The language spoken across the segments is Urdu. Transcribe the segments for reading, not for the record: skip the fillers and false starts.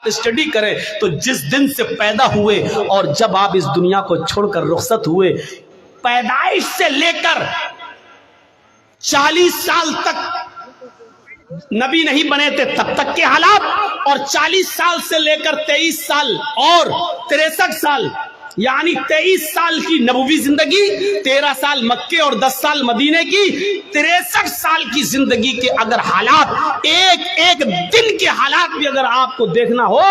اسٹڈی کریں تو جس دن سے پیدا ہوئے اور جب آپ اس دنیا کو چھوڑ کر رخصت ہوئے، پیدائش سے لے کر 40 سال تک نبی نہیں بنے تھے تب تک کے حالات، اور 40 سال سے لے کر 23 سال اور 63 سال یعنی 23 سال کی نبوی زندگی، 13 سال مکے اور 10 سال مدینے کی، 63 سال کی زندگی کے اگر حالات، ایک ایک دن کے حالات بھی اگر آپ کو دیکھنا ہو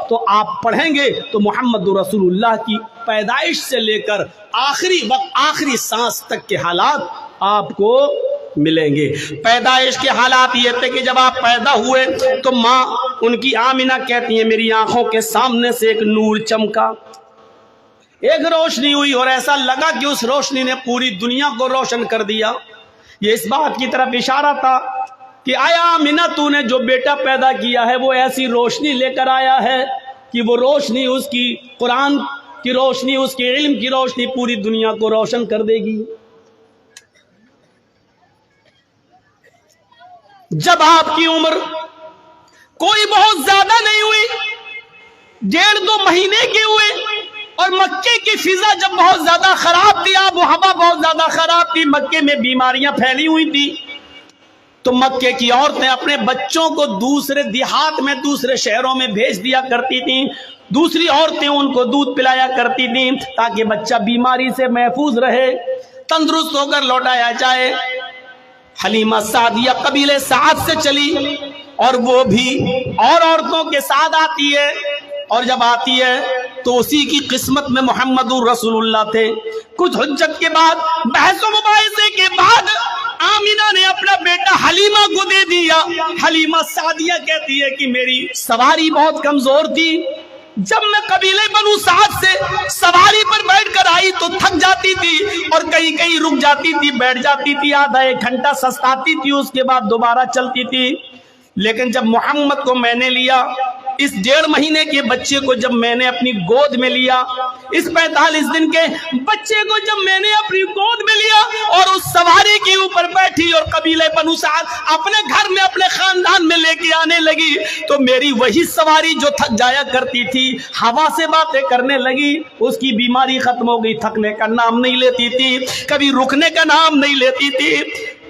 تو آپ پڑھیں گے تو محمد رسول اللہ کی پیدائش سے لے کر آخری وقت، آخری سانس تک کے حالات آپ کو ملیں گے۔ پیدائش کے حالات یہ تھے کہ جب آپ پیدا ہوئے تو ماں ان کی آمنہ کہتی ہیں میری آنکھوں کے سامنے سے ایک نور چمکا، ایک روشنی ہوئی، اور ایسا لگا کہ اس روشنی نے پوری دنیا کو روشن کر دیا۔ یہ اس بات کی طرف اشارہ تھا کہ آیا آمنہ تو نے جو بیٹا پیدا کیا ہے وہ ایسی روشنی لے کر آیا ہے کہ وہ روشنی، اس کی قرآن کی روشنی، اس کے علم کی روشنی پوری دنیا کو روشن کر دے گی۔ جب آپ کی عمر کوئی بہت زیادہ نہیں ہوئی، 1.5-2 مہینے کی ہوئے، اور مکے کی فضا جب بہت زیادہ خراب تھی، آب و ہوا بہت زیادہ خراب تھی، مکے میں بیماریاں پھیلی ہوئی تھی، تو مکے کی عورتیں اپنے بچوں کو دوسرے دیہات میں، دوسرے شہروں میں بھیج دیا کرتی تھیں، دوسری عورتیں ان کو دودھ پلایا کرتی تھیں تاکہ بچہ بیماری سے محفوظ رہے، تندرست ہو کر لوٹایا جائے۔ حلیمہ سعدیہ قبیلے سعد سے چلی، اور وہ بھی اور عورتوں کے ساتھ آتی ہے، اور جب آتی ہے تو اسی کی قسمت میں محمد رسول اللہ تھے۔ کچھ حجت کے بعد، بحث و مباحثے کے بعد آمنہ نے اپنا بیٹا حلیمہ کو دے دیا۔ حلیمہ سعدیہ کہتی ہے کہ میری سواری بہت کمزور تھی، جب میں قبیلے بنو سعد سے سواری پر بیٹھ کر آئی تو تھک جاتی تھی، اور کہیں کہیں رک جاتی تھی، بیٹھ جاتی تھی، آدھا 1 گھنٹہ سستاتی تھی، اس کے بعد دوبارہ چلتی تھی۔ لیکن جب محمد کو میں نے لیا، اس 1.5 مہینے کے بچے کو جب میں نے اپنی گود میں لیا، اس 45 دن کے بچے کو جب میں نے اپنی گود میں لیا اور اس سواری کے اوپر بیٹھی اور قبیلے بنو سعد اپنے گھر میں، اپنے خاندان میں لے کے آنے لگی، تو میری وہی سواری جو تھک جایا کرتی تھی، ہوا سے باتیں کرنے لگی، اس کی بیماری ختم ہو گئی، تھکنے کا نام نہیں لیتی تھی، کبھی رکنے کا نام نہیں لیتی تھی۔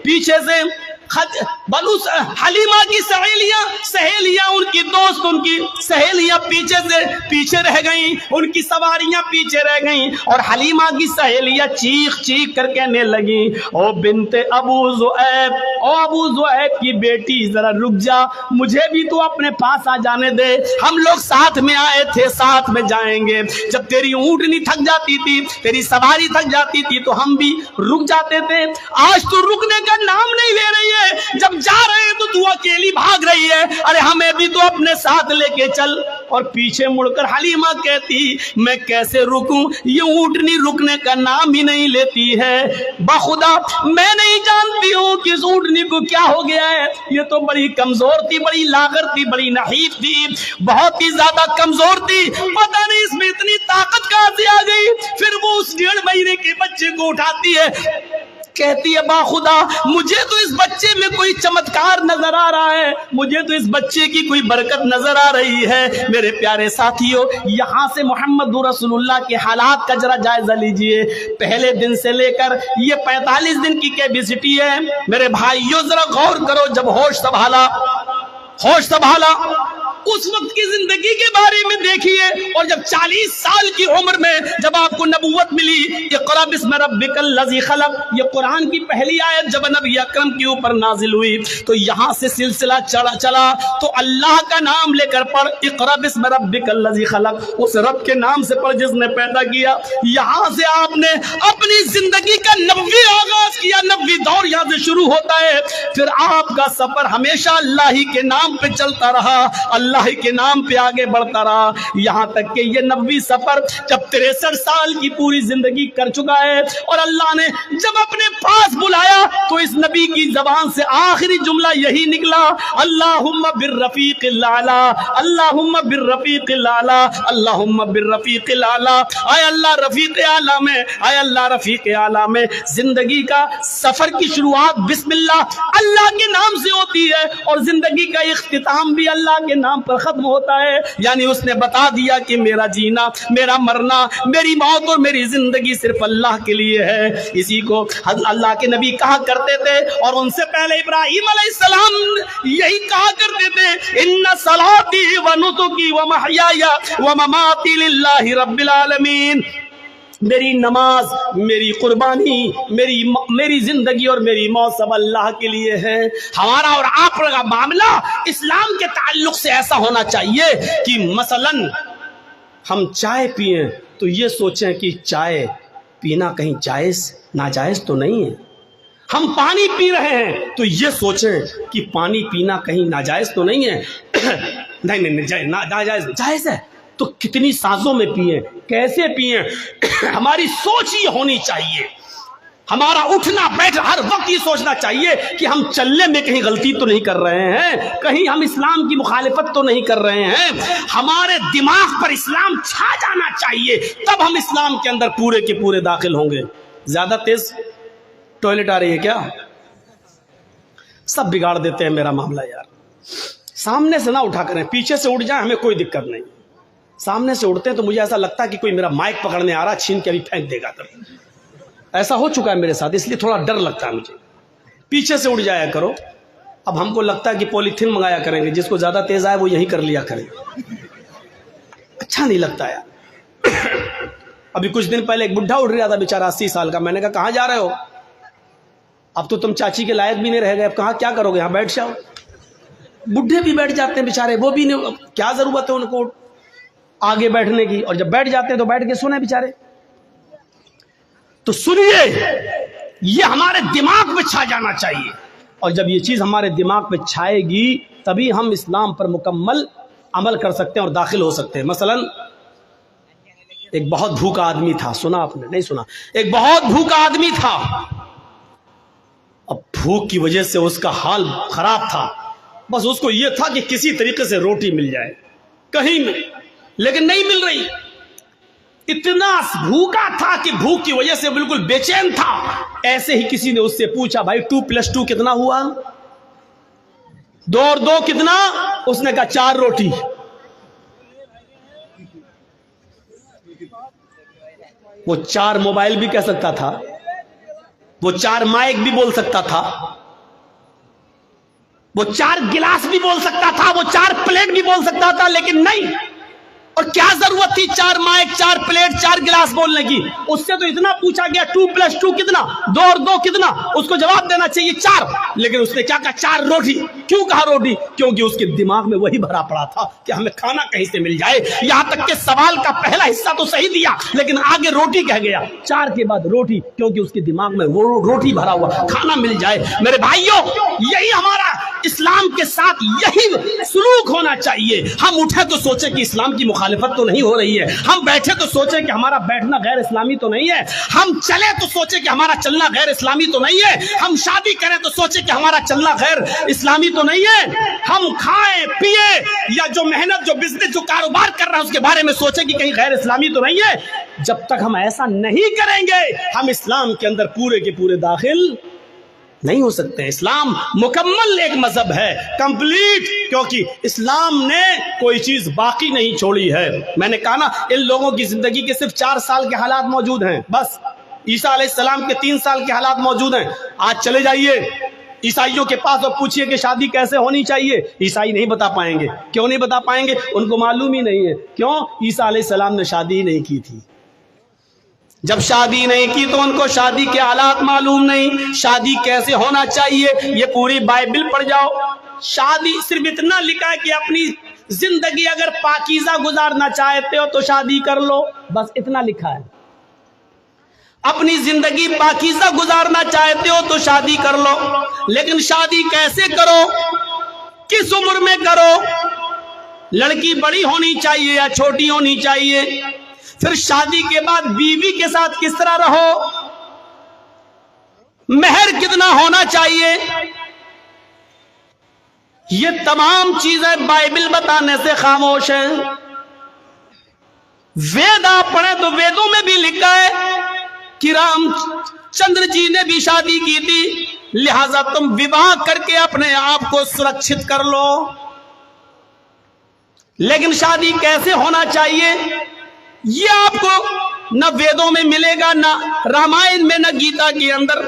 پیچھے سے حلیمہ کی سہیلیاں، ان کی دوست، ان کی سہیلیاں پیچھے رہ گئیں، ان کی سواریاں پیچھے رہ گئیں، اور حلیمہ کی سہیلیاں چیخ چیخ کر کہنے لگیں او بنت ابو زؤیب، او ابو زؤیب کی بیٹی ذرا رک جا، مجھے بھی تو اپنے پاس آ جانے دے، ہم لوگ ساتھ میں آئے تھے، ساتھ میں جائیں گے۔ جب تیری اونٹنی تھک جاتی تھی، تیری سواری تھک جاتی تھی تو ہم بھی رک جاتے تھے، آج تو رکنے کا نام نہیں لے رہی ہے، جب جا رہے ہیں تو تو اکیلی بھاگ رہی ہے، ارے ہمیں بھی تو اپنے ساتھ لے کے چل۔ اور پیچھے مڑ کر حلیمہ کہتی میں کیسے رکوں، یہ اونٹنی رکنے کا نام ہی نہیں لیتی ہے، بخدا میں نہیں جانتی ہوں کہ اس اونٹنی کو کیا ہو گیا ہے، یہ تو بڑی کمزور تھی، بڑی لاغر تھی، بڑی نحیف تھی، بہت ہی زیادہ کمزور تھی، پتہ نہیں اس میں اتنی طاقت کہاں سے آ گئی۔ پھر وہ اس 1.5 مہینے کے بچے کو اٹھاتی ہے، کہتی ہے با خدا مجھے تو اس بچے میں کوئی چمتکار نظر آ رہا ہے، مجھے تو اس بچے کی کوئی برکت نظر آ رہی ہے۔ میرے پیارے ساتھیوں، یہاں سے محمد رسول اللہ کے حالات کا ذرا جائزہ لیجئے، پہلے دن سے لے کر یہ 45 دن کی کیپیسٹی ہے۔ میرے بھائیوں ذرا غور کرو، جب ہوش سنبھالا اس وقت کی زندگی کے بارے میں دیکھیے، اور جب 40 سال کی عمر میں جب آپ کو نبوت ملی، اقرأ بسم ربک الذی خلق، یہ قرآن کی پہلی آیت جب نبی اکرم کے اوپر نازل ہوئی تو یہاں سے سلسلہ چلا تو اللہ کا نام لے کر پڑھ، اقرأ بسم ربک الذی خلق، اس رب کے نام سے پڑھ جس نے پیدا کیا۔ یہاں سے آپ نے اپنی زندگی کا 90 آغاز کیا، 90 دور یہاں سے شروع ہوتا ہے، پھر آپ کا سفر ہمیشہ اللہ ہی کے نام پہ چلتا رہا، اللہ کے نام پہ آگے بڑھتا رہا، یہاں تک کہ یہ 90 سفر جب 63 سال کی پوری زندگی کر چکا ہے، اور اللہ نے جب اپنے پاس بلایا تو اس نبی کی زبان سے آخری جملہ یہی نکلا، اللہم بالرفیق الاعلی، اللہم بالرفیق الاعلی، اللہم بالرفیق الاعلی، اے اللہ رفیق اعلی میں، اے اللہ رفیق اعلی میں۔ زندگی کا سفر کی شروعات بسم اللہ کے نام سے ہوتی ہے، اور زندگی کا اختتام بھی اللہ کے نام پر ختم ہوتا ہے. یعنی اس نے بتا دیا کہ میرا جینا، میرا مرنا، میری موت اور میری زندگی صرف اللہ کے لیے ہے. اسی کو اللہ کے نبی کہا کرتے تھے، اور ان سے پہلے ابراہیم علیہ السلام یہی کہا کرتے تھے، ان صلاتی و نسکی و محیای و مماتی للہ رب العالمین. میری نماز، میری قربانی، میری زندگی اور میری موت سب اللہ کے لیے ہے. ہمارا اور آپ کا معاملہ اسلام کے تعلق سے ایسا ہونا چاہیے کہ مثلا ہم چائے پئیں تو یہ سوچیں کہ چائے پینا کہیں جائز ناجائز تو نہیں ہے. ہم پانی پی رہے ہیں تو یہ سوچیں کہ پانی پینا کہیں ناجائز تو نہیں ہے. نہیں ناجائز جائز ہے تو کتنی سازوں میں پئیں، کیسے پئیں. ہماری سوچ یہ ہونی چاہیے. ہمارا اٹھنا بیٹھنا ہر وقت یہ سوچنا چاہیے کہ ہم چلنے میں کہیں غلطی تو نہیں کر رہے ہیں، کہیں ہم اسلام کی مخالفت تو نہیں کر رہے ہیں. ہمارے دماغ پر اسلام چھا جانا چاہیے، تب ہم اسلام کے اندر پورے کے پورے داخل ہوں گے. زیادہ تیز ٹوائلٹ آ رہی ہے کیا؟ سب بگاڑ دیتے ہیں میرا معاملہ یار. سامنے سے نہ اٹھا کریں، پیچھے سے اٹھ جائیں ہمیں کوئی دقت نہیں. سامنے سے اڑتے ہیں تو مجھے ایسا لگتا ہے کہ کوئی میرا مائک پکڑنے آ رہا، چھین کے ابھی پھینک دے گا. ایسا ہو چکا ہے میرے ساتھ، اس لیے تھوڑا ڈر لگتا ہے مجھے. پیچھے سے اڑ جایا کرو. اب ہم کو لگتا ہے کہ پولیتھین منگایا کریں گے، جس کو زیادہ تیز آئے وہ یہی کر لیا کریں. اچھا نہیں لگتا یار. ابھی کچھ دن پہلے ایک بڈھا اڑ رہا تھا بیچارہ 80 سال کا. میں نے کہا کہاں جا رہے ہو؟ اب تو تم چاچی کے لائق بھی نہیں رہ گئے، اب کہاں کیا کرو گے، یہاں بیٹھ جاؤ. بڈھے بھی بیٹھ جاتے ہیں بیچارے، وہ بھی نہیں، کیا ضرورت ہے ان کو آگے بیٹھنے کی. اور جب بیٹھ جاتے ہیں تو بیٹھ کے سنیں بیچارے. تو سنیے، یہ ہمارے دماغ میں چھا جانا چاہیے. اور جب یہ چیز ہمارے دماغ پہ چھائے گی تبھی ہم اسلام پر مکمل عمل کر سکتے ہیں اور داخل ہو سکتے ہیں. مثلا ایک بہت بھوکا آدمی تھا، سنا آپ نے؟ نہیں سنا. ایک بہت بھوکا آدمی تھا. اب بھوک کی وجہ سے اس کا حال خراب تھا. بس اس کو یہ تھا کہ کسی طریقے سے روٹی مل جائے کہیں میں، لیکن نہیں مل رہی. اتنا بھوکا تھا کہ بھوک کی وجہ سے بالکل بے چین تھا. ایسے ہی کسی نے اس سے پوچھا، بھائی 2+2 کتنا ہوا؟ 2 اور 2 کتنا؟ اس نے کہا 4 روٹی. وہ 4 موبائل بھی کہہ سکتا تھا، وہ 4 مائک بھی بول سکتا تھا، وہ 4 گلاس بھی بول سکتا تھا، وہ 4 پلیٹ بھی بول سکتا تھا، لیکن نہیں. اور کیا ضرورت تھی 4 مائک، 4 پلیٹ، 4 گلاس بولنے کی؟ اس سے تو اتنا پوچھا گیا 2+2 کتنا، 2 اور 2 کتنا؟ اس کو جواب دینا چاہیے 4. لیکن اس نے کیا کہا؟ 4 روٹی. کیوں کہا روٹی؟ کیونکہ اس کے دماغ میں وہی بھرا پڑا تھا کہ ہمیں کھانا کہیں سے مل جائے. یہاں تک کہ سوال کا پہلا حصہ تو صحیح دیا لیکن آگے روٹی کہہ گیا. 4 کے بعد روٹی، کیونکہ اس کے دماغ میں وہ روٹی بھرا ہوا، کھانا مل جائے. میرے بھائیوں، یہی ہمارا اسلام کے ساتھ یہی سلوک ہونا چاہیے. ہم اٹھے تو سوچیں کہ اسلام کی مخالفت تو نہیں ہو رہی ہے، ہم بیٹھے تو سوچیں کہ ہمارا بیٹھنا غیر اسلامی تو نہیں ہے، ہم چلے تو سوچیں کہ ہمارا چلنا غیر اسلامی تو نہیں ہے، ہم شادی کریں تو سوچیں کہ ہمارا چلنا غیر اسلامی تو نہیں ہے، ہم کھائیں پیے یا جو محنت، جو بزنس، جو کاروبار کر رہا ہے اس کے بارے میں سوچیں کہ کہیں غیر اسلامی تو نہیں ہے. جب تک ہم ایسا نہیں کریں گے ہم اسلام کے اندر پورے کے پورے داخل نہیں ہو سکتے. اسلام مکمل ایک مذہب ہے، کمپلیٹ، کیونکہ اسلام نے کوئی چیز باقی نہیں چھوڑی ہے. میں نے کہا نا، ان لوگوں کی زندگی کے صرف 4 سال کے حالات موجود ہیں بس. عیسیٰ علیہ السلام کے 3 سال کے حالات موجود ہیں. آج چلے جائیے عیسائیوں کے پاس اور پوچھئے کہ شادی کیسے ہونی چاہیے. عیسائی نہیں بتا پائیں گے. کیوں نہیں بتا پائیں گے؟ ان کو معلوم ہی نہیں ہے. کیوں؟ عیسیٰ علیہ السلام نے شادی ہی نہیں کی تھی. جب شادی نہیں کی تو ان کو شادی کے حالات معلوم نہیں. شادی کیسے ہونا چاہیے یہ پوری بائبل پڑھ جاؤ. شادی صرف اتنا لکھا ہے کہ اپنی زندگی اگر پاکیزہ گزارنا چاہتے ہو تو شادی کر لو، بس اتنا لکھا ہے. اپنی زندگی پاکیزہ گزارنا چاہتے ہو تو شادی کر لو. لیکن شادی کیسے کرو، کس عمر میں کرو، لڑکی بڑی ہونی چاہیے یا چھوٹی ہونی چاہیے، پھر شادی کے بعد بیوی کے ساتھ کس طرح رہو، مہر کتنا ہونا چاہیے، یہ تمام چیزیں بائبل بتانے سے خاموش ہیں. وید آپ پڑھیں تو ویدوں میں بھی لکھا ہے کہ رام چندر جی نے بھی شادی کی تھی، لہذا تم وواہ کر کے اپنے آپ کو سرکشت کر لو. لیکن شادی کیسے ہونا چاہیے یہ آپ کو نہ ویدوں میں ملے گا، نہ رامائن میں، نہ گیتا کے اندر،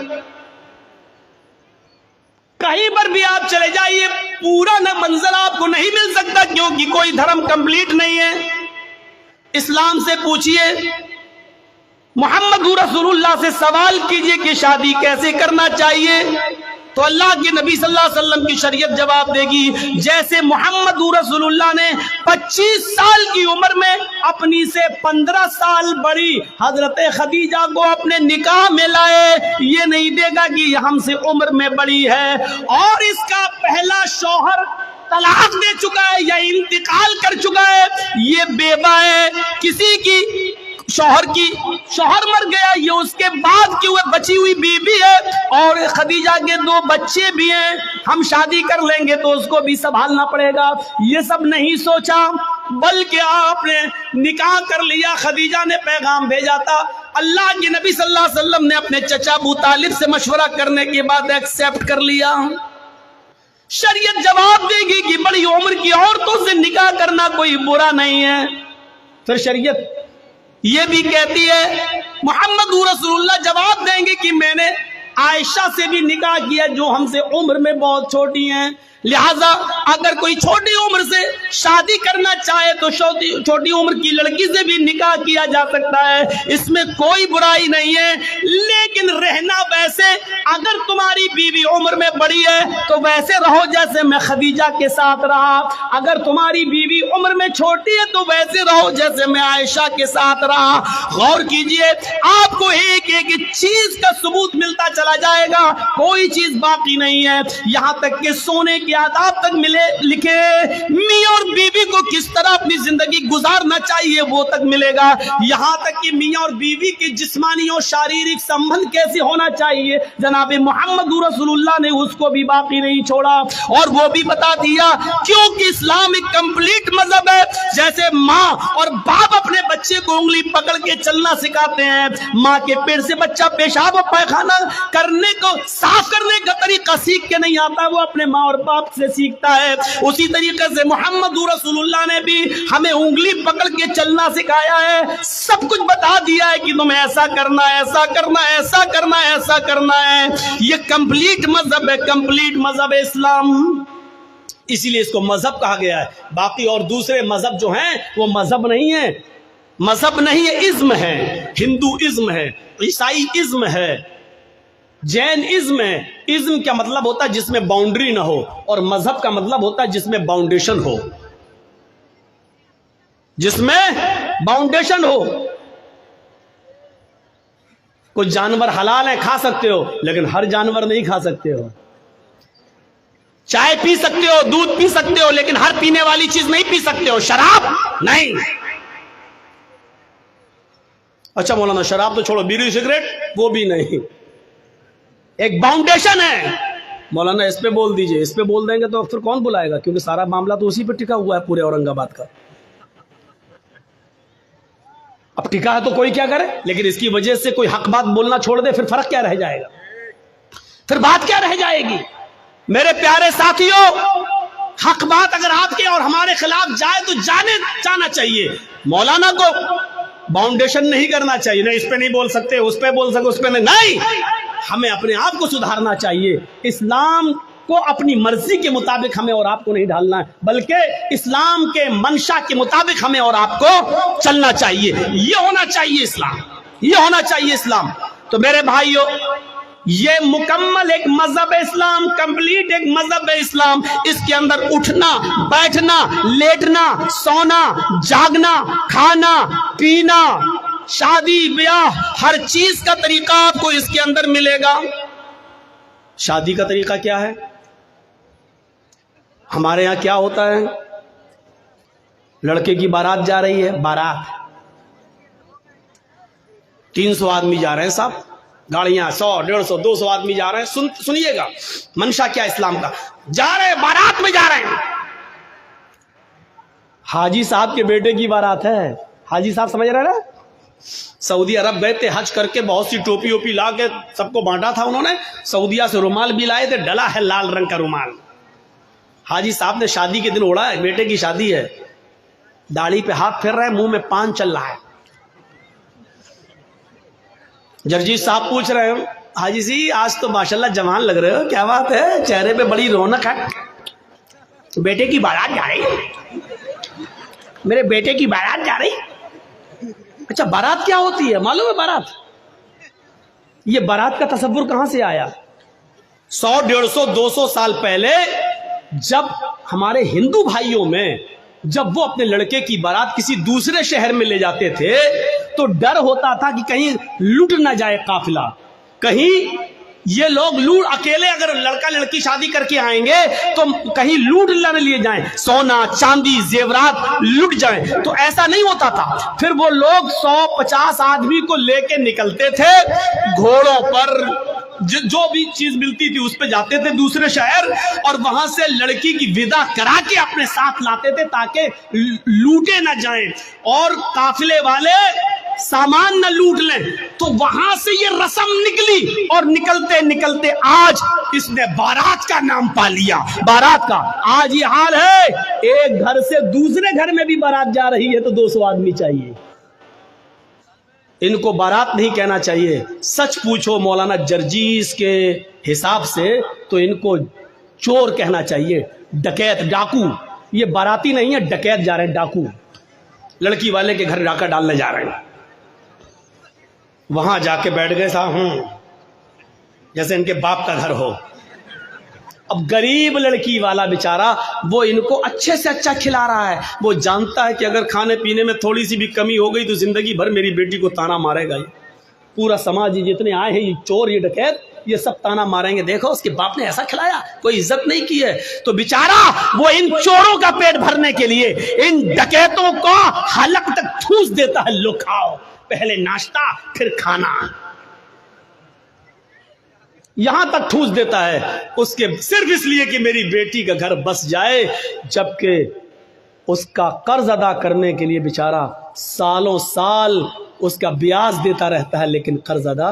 کہیں پر بھی آپ چلے جائیے پورا نہ منظر آپ کو نہیں مل سکتا، کیونکہ کوئی دھرم کمپلیٹ نہیں ہے۔ اسلام سے پوچھئے، محمد رسول اللہ سے سوال کیجئے کہ شادی کیسے کرنا چاہیے، تو اللہ کے نبی صلی اللہ علیہ وسلم کی شریعت جواب دے گی جیسے محمد رسول اللہ نے 25 سال کی عمر میں اپنی سے 15 سال بڑی حضرت خدیجہ کو اپنے نکاح میں لائے، یہ نہیں دے گا کہ یہ ہم سے عمر میں بڑی ہے اور اس کا پہلا شوہر طلاق دے چکا ہے یا انتقال کر چکا ہے، یہ بیوہ ہے، کسی کی شوہر مر گیا، یہ اس کے بعد کی بچی ہوئی بیوی ہے اور خدیجہ کے 2 بچے بھی ہیں، ہم شادی کر لیں گے تو اس کو بھی سنبھالنا پڑے گا۔ یہ سب نہیں سوچا، بلکہ آپ نے نکاح کر لیا۔ خدیجہ نے پیغام بھیجا تھا، اللہ کے نبی صلی اللہ علیہ وسلم نے اپنے چچا ابو طالب سے مشورہ کرنے کے بعد ایکسیپٹ کر لیا۔ شریعت جواب دے گی کہ بڑی عمر کی عورتوں سے نکاح کرنا کوئی برا نہیں ہے۔ پھر شریعت یہ بھی کہتی ہے، محمد رسول اللہ جواب دیں گے کہ میں نے عائشہ سے بھی نکاح کیا جو ہم سے عمر میں بہت چھوٹی ہیں، لہٰذا اگر کوئی چھوٹی عمر سے شادی کرنا چاہے تو چھوٹی عمر کی لڑکی سے بھی نکاح کیا جا سکتا ہے، اس میں کوئی برائی نہیں ہے۔ لیکن رہنا ویسے، اگر تمہاری بیوی عمر میں بڑی ہے تو ویسے رہو جیسے میں خدیجہ کے ساتھ رہا، اگر تمہاری بیوی عمر میں چھوٹی ہے تو ویسے رہو جیسے میں عائشہ کے ساتھ رہا۔ غور کیجئے، آپ کو ایک ایک چیز کا ثبوت ملتا چلا جائے گا، کوئی چیز باقی نہیں ہے، یہاں تک کہ سونے کی آداب تک لکھے، میاں اور بیوی کو کس طرح اپنی زندگی گزارنا چاہیے وہ تک ملے گا، یہاں تک کہ میاں اور بیوی کے جسمانی اور شاریرک سمبند کیسے ہونا چاہیے جناب محمد رسول اللہ نے اس کو بھی باقی نہیں چھوڑا اور وہ بھی بتا دیا، کیونکہ اسلام ایک کمپلیٹ مذہب ہے۔ جیسے ماں اور باپ اپنے بچے کو انگلی پکڑ کے چلنا سکھاتے ہیں، ماں کے پیٹ سے بچہ پیشاب و پائخانہ کرنے کو صاف کرنے کا طریقہ سیکھ کے نہیں آتا، وہ اپنے ماں اور باپ سے سیکھتا ہے، اسی طریقے سے محمد رسول اللہ نے بھی ہمیں انگلی پکڑ کے چلنا سکھایا ہے، سب کچھ بتا دیا ہے کہ تمہیں ایسا کرنا ہے، ایسا کرنا ہے، ایسا کرنا ہے، ایسا کرنا ہے۔ یہ کمپلیٹ مذہب ہے، کمپلیٹ مذہب اسلام، اسی لیے اس کو مذہب کہا گیا ہے۔ باقی اور دوسرے مذہب جو ہیں وہ مذہب نہیں ہے، مذہب نہیں ہے، ازم ہے، ہندو ازم ہے، عیسائی ازم ہے، جین ازم ہے۔ ازم کا مطلب ہوتا ہے جس میں باؤنڈری نہ ہو، اور مذہب کا مطلب ہوتا ہے جس میں باؤنڈیشن ہو، جس میں باؤنڈیشن ہو۔ کچھ جانور حلال ہیں، کھا سکتے ہو، لیکن ہر جانور نہیں کھا سکتے ہو۔ چائے پی سکتے ہو، دودھ پی سکتے ہو، لیکن ہر پینے والی چیز نہیں پی سکتے ہو۔ شراب نہیں۔ اچھا مولانا شراب تو چھوڑو، بیڑی سگریٹ وہ بھی نہیں، ایک باؤنڈیشن ہے۔ مولانا اس پہ بول دیجئے، اس پہ بول دیں گے تو پھر کون بلائے گا، کیونکہ سارا معاملہ تو اسی پہ ٹکا ہوا ہے پورے اورنگ آباد کا۔ اب ٹکا ہے تو کوئی کیا کرے، لیکن اس کی وجہ سے کوئی حق بات بولنا چھوڑ دے، پھر فرق کیا رہ جائے گا، پھر بات کیا رہ جائے گی۔ میرے پیارے ساتھیوں، حق بات اگر آپ کے اور ہمارے خلاف جائے تو جانا چاہیے۔ مولانا کو باؤنڈیشن نہیں کرنا چاہیے، نہیں اس پہ نہیں بول سکتے، اس پہ بول سکتے، اس پہ نہیں۔ ہمیں اپنے آپ کو سدھارنا چاہیے، اسلام کو اپنی مرضی کے مطابق ہمیں اور آپ کو نہیں ڈھالنا ہے، بلکہ اسلام کے منشا کے مطابق ہمیں اور آپ کو چلنا چاہیے۔ یہ ہونا چاہیے اسلام، یہ ہونا چاہیے اسلام۔ تو میرے بھائیوں، یہ مکمل ایک مذہب اسلام، کمپلیٹ ایک مذہب اسلام۔ اس کے اندر اٹھنا، بیٹھنا، لیٹنا، سونا، جاگنا، کھانا، پینا، شادی بیاہ، ہر چیز کا طریقہ آپ کو اس کے اندر ملے گا۔ شادی کا طریقہ کیا ہے؟ ہمارے یہاں کیا ہوتا ہے؟ لڑکے کی بارات جا رہی ہے، بارات 300 آدمی جا رہے ہیں صاحب، گاڑیاں 100 150 200 آدمی جا رہے ہیں۔ سنیے گا منشا کیا اسلام کا، جا رہے ہیں بارات میں، جا رہے ہیں۔ حاجی صاحب کے بیٹے کی بارات ہے، حاجی صاحب سمجھ رہے نا، سعودی عرب گئے تھے حج کر کے، بہت سی ٹوپی ووپی لا کے سب کو بانٹا تھا انہوں نے، سعودیہ سے رومال بھی لائے تھے، ڈلا ہے لال رنگ کا رومال۔ حاجی صاحب نے شادی کے دن اڑا ہے، بیٹے کی شادی ہے، داڑھی پہ ہاتھ پھیر رہے ہیں، منہ میں پان چل رہا ہے. جرجیت صاحب پوچھ رہے ہیں حاجی جی آج تو ماشاءاللہ جوان لگ رہے ہو، کیا بات ہے، چہرے پہ بڑی رونق ہے. بیٹے کی بارات جا رہی، میرے بیٹے کی بارات جا رہی. اچھا بارات کیا ہوتی ہے معلوم ہے؟ بارات، یہ بارات کا تصور کہاں سے آیا؟ 100 150 200 سال پہلے جب ہمارے ہندو بھائیوں میں جب وہ اپنے لڑکے کی بارات کسی دوسرے شہر میں لے جاتے تھے تو ڈر ہوتا تھا کہ کہیں لوٹ نہ جائے قافلہ، کہیں یہ لوگ لوٹ، اکیلے اگر لڑکا لڑکی شادی کر کے آئیں گے تو کہیں لوٹ نہ لیے جائیں، سونا چاندی زیورات لٹ جائیں. تو ایسا نہیں ہوتا تھا. پھر وہ لوگ 150 آدمی کو لے کے نکلتے تھے گھوڑوں پر، جو بھی چیز ملتی تھی اس پہ جاتے تھے دوسرے شہر، اور وہاں سے لڑکی کی ودا کرا کے اپنے ساتھ لاتے تھے تاکہ لوٹے نہ جائیں اور قافلے والے سامان نہ لوٹ لیں. تو وہاں سے یہ رسم نکلی اور نکلتے نکلتے آج اس نے بارات کا نام پا لیا. بارات کا آج یہ حال ہے، ایک گھر سے دوسرے گھر میں بھی بارات جا رہی ہے تو 200 آدمی چاہیے. ان کو بارات نہیں کہنا چاہیے. سچ پوچھو مولانا جرجیس کے حساب سے تو ان کو چور کہنا چاہیے، ڈکیت، ڈاکو. یہ باراتی نہیں ہے، ڈکیت جا رہے ہیں، ڈاکو. لڑکی والے کے گھر ڈاکہ ڈالنے جا رہے ہیں. وہاں جا کے بیٹھ گئے صاحب جیسے ان کے باپ کا گھر ہو. اب غریب لڑکی والا بیچارہ وہ ان کو اچھے سے اچھا کھلا رہا ہے. وہ جانتا ہے کہ اگر کھانے پینے میں تھوڑی سی بھی کمی ہو گئی تو زندگی بھر میری بیٹی کو تانا مارے گا. پورا سماج جتنے آئے ہیں، یہ چور، یہ ڈکیت، یہ سب تانا ماریں گے، دیکھو اس کے باپ نے ایسا کھلایا، کوئی عزت نہیں کی ہے. تو بیچارہ وہ ان چوروں کا پیٹ بھرنے کے لیے ان ڈکیتوں کو حلق تک ٹھوس دیتا ہے، لو کھاؤ، پہلے ناشتہ پھر کھانا، یہاں تک ٹھوس دیتا ہے اس کے صرف اس لیے کہ میری بیٹی کا گھر بس جائے. جبکہ اس کا قرض ادا کرنے کے لیے بیچارہ سالوں سال اس کا بیاج دیتا رہتا ہے لیکن قرض ادا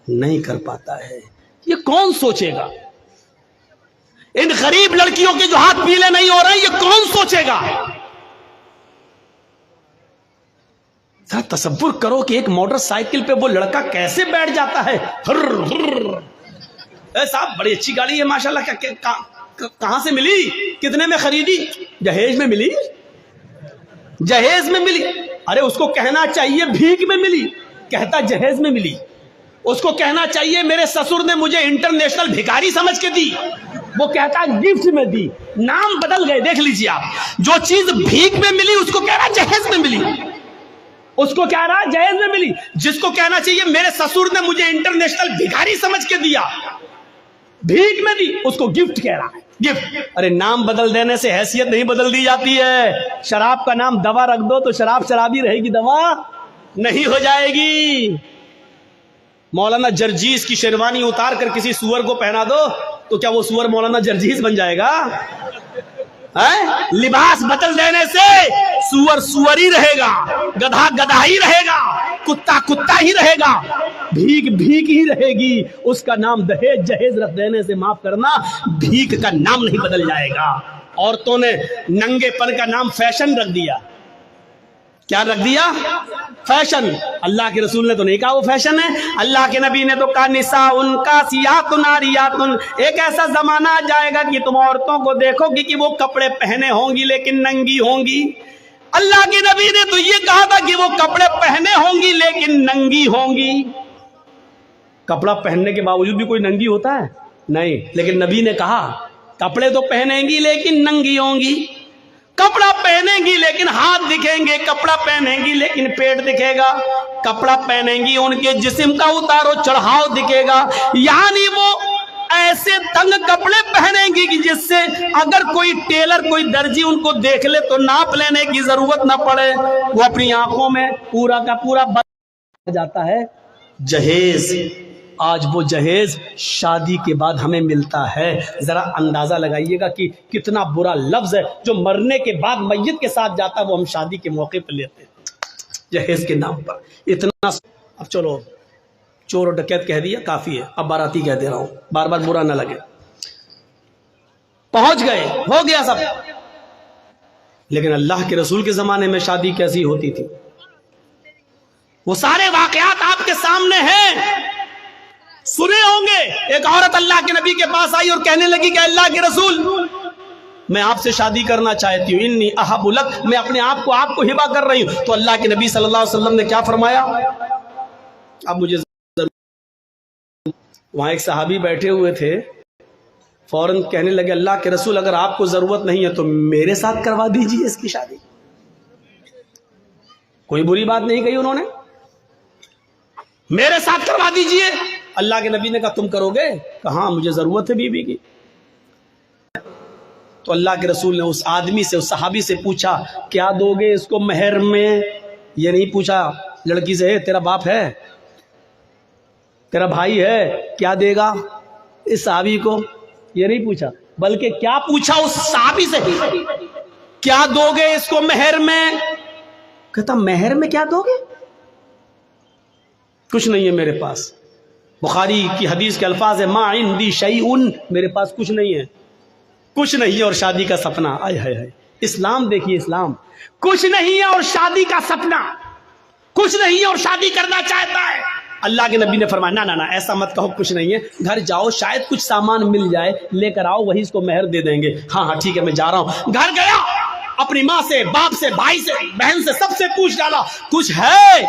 نہیں کر پاتا ہے. یہ کون سوچے گا؟ ان غریب لڑکیوں کے جو ہاتھ پیلے نہیں ہو رہے ہیں، یہ کون سوچے گا؟ تصور کرو کہ ایک موٹر سائیکل پہ وہ لڑکا کیسے بیٹھ جاتا ہے. اے صاحب بڑی اچھی گاڑی ہے ماشاءاللہ، کہاں سے ملی، کتنے میں خریدی؟ جہیز میں ملی، جہیز میں ملی. ارے اس کو کہنا چاہیے بھیک میں ملی، کہتا جہیز میں ملی. اس کو کہنا چاہیے میرے سسر نے مجھے انٹرنیشنل بھکاری سمجھ کے دی، وہ کہتا گفٹ میں دی. نام بدل گئے، دیکھ لیجیے آپ. جو چیز بھیک میں ملی اس کو کہہ رہا جہیز میں ملی، اس کو کہہ رہا جہیز میں ملی. جس کو کہنا چاہیے میرے سسر نے مجھے انٹرنیشنل بھکاری سمجھ کے دیا، بھیک میں دی، اس کو گفٹ کہہ رہا ہے، گفٹ. ارے نام بدل دینے سے حیثیت نہیں بدل دی جاتی ہے. شراب کا نام دوا رکھ دو تو شراب شرابی رہے گی، دوا نہیں ہو جائے گی. مولانا جرجیس کی شیروانی اتار کر کسی سور کو پہنا دو تو کیا وہ سور مولانا جرجیس بن جائے گا؟ لباس بدل دینے سے سور سور ہی رہے گا، گدھا گدھا ہی رہے گا، کتا کتا ہی رہے گا، بھیک بھیک ہی رہے گی. اس کا نام دہیج جہیز رکھ دینے سے معاف کرنا، بھیک کا نام نہیں بدل جائے گا. عورتوں نے ننگے پن کا نام فیشن رکھ دیا. کیا رکھ دیا؟ فیشن. اللہ کے رسول نے تو نہیں کہا وہ فیشن ہے. اللہ کے نبی نے تو کہا نساء کاسیات عاریات. ایک ایسا زمانہ آ جائے گا کہ تم عورتوں کو دیکھو گی کہ وہ کپڑے پہنے ہوں گی لیکن ننگی ہوں گی. اللہ کے نبی نے تو یہ کہا تھا کہ وہ کپڑے پہنے ہوں گی لیکن ننگی ہوں گی. کپڑا پہننے کے باوجود بھی کوئی ننگی ہوتا ہے؟ نہیں. لیکن نبی نے کہا کپڑے تو پہنیں گی لیکن ننگی ہوں گی. کپڑا پہنیں گی لیکن ہاتھ دکھیں گے، کپڑا پہنیں گی لیکن پیٹ دکھے گا، کپڑا پہنیں گی ان کے جسم کا اتارو چڑھاؤ دکھے گا. یعنی وہ ایسے تنگ کپڑے پہنیں گی کہ جس سے اگر کوئی ٹیلر کوئی درجی ان کو دیکھ لے تو ناپ لینے کی ضرورت نہ پڑے. وہ اپنی آنکھوں میں پورا کا پورا جاتا ہے جہیز. آج وہ جہیز شادی کے بعد ہمیں ملتا ہے. ذرا اندازہ لگائیے گا کہ کتنا برا لفظ ہے جو مرنے کے بعد میت کے ساتھ جاتا ہے، وہ ہم شادی کے موقع پر لیتے ہیں جہیز کے نام پر. اتنا. اب چلو چور و ڈکیت کہہ دیا کافی ہے، اب باراتی کہہ دے رہا ہوں، بار بار برا نہ لگے. پہنچ گئے، ہو گیا سب. لیکن اللہ کے رسول کے زمانے میں شادی کیسی ہوتی تھی؟ وہ سارے واقعات آپ کے سامنے ہیں، سنے ہوں گے۔ ایک عورت اللہ کے نبی کے پاس آئی اور کہنے لگی کہ اللہ کے رسول، میں آپ سے شادی کرنا چاہتی ہوں، انی احب لک، میں اپنے آپ کو ہبہ کر رہی ہوں۔ تو اللہ کے نبی صلی اللہ علیہ وسلم نے کیا فرمایا؟ اب مجھے وہاں ایک صحابی بیٹھے ہوئے تھے، فوراً کہنے لگے اللہ کے رسول اگر آپ کو ضرورت نہیں ہے تو میرے ساتھ کروا دیجیے اس کی شادی۔ کوئی بری بات نہیں کہی انہوں نے، میرے ساتھ کروا دیجیے۔ اللہ کے نبی نے کہا تم کرو گے؟ کہا ہاں مجھے ضرورت ہے بیوی کی۔ تو اللہ کے رسول نے اس آدمی سے، اس صحابی سے پوچھا کیا دو گے اس کو مہر میں؟ یہ نہیں پوچھا لڑکی سے تیرا باپ ہے، تیرا بھائی ہے، کیا دے گا اس صحابی کو؟ یہ نہیں پوچھا، بلکہ کیا پوچھا اس صحابی سے، کیا دو گے اس کو مہر میں؟ کہتا مہر میں کیا دو گے؟ کچھ نہیں ہے میرے پاس۔ بخاری کی حدیث کے الفاظ ہے ما عندی شیء، میرے پاس کچھ نہیں ہے، کچھ نہیں ہے اور شادی کا سپنا۔ آئے ہائے ہائے، اسلام دیکھیے، اسلام کچھ نہیں ہے اور شادی کا سپنا، کچھ نہیں ہے اور شادی کرنا چاہتا ہے۔ اللہ کے نبی نے فرمایا نہ ایسا مت کہو کچھ نہیں ہے، گھر جاؤ شاید کچھ سامان مل جائے، لے کر آؤ، وہی اس کو مہر دے دیں گے۔ ہاں ٹھیک ہے میں جا رہا ہوں۔ گھر گیا، اپنی ماں سے، باپ سے، بھائی سے، بہن سے، سب سے پوچھ ڈالا کچھ ہے؟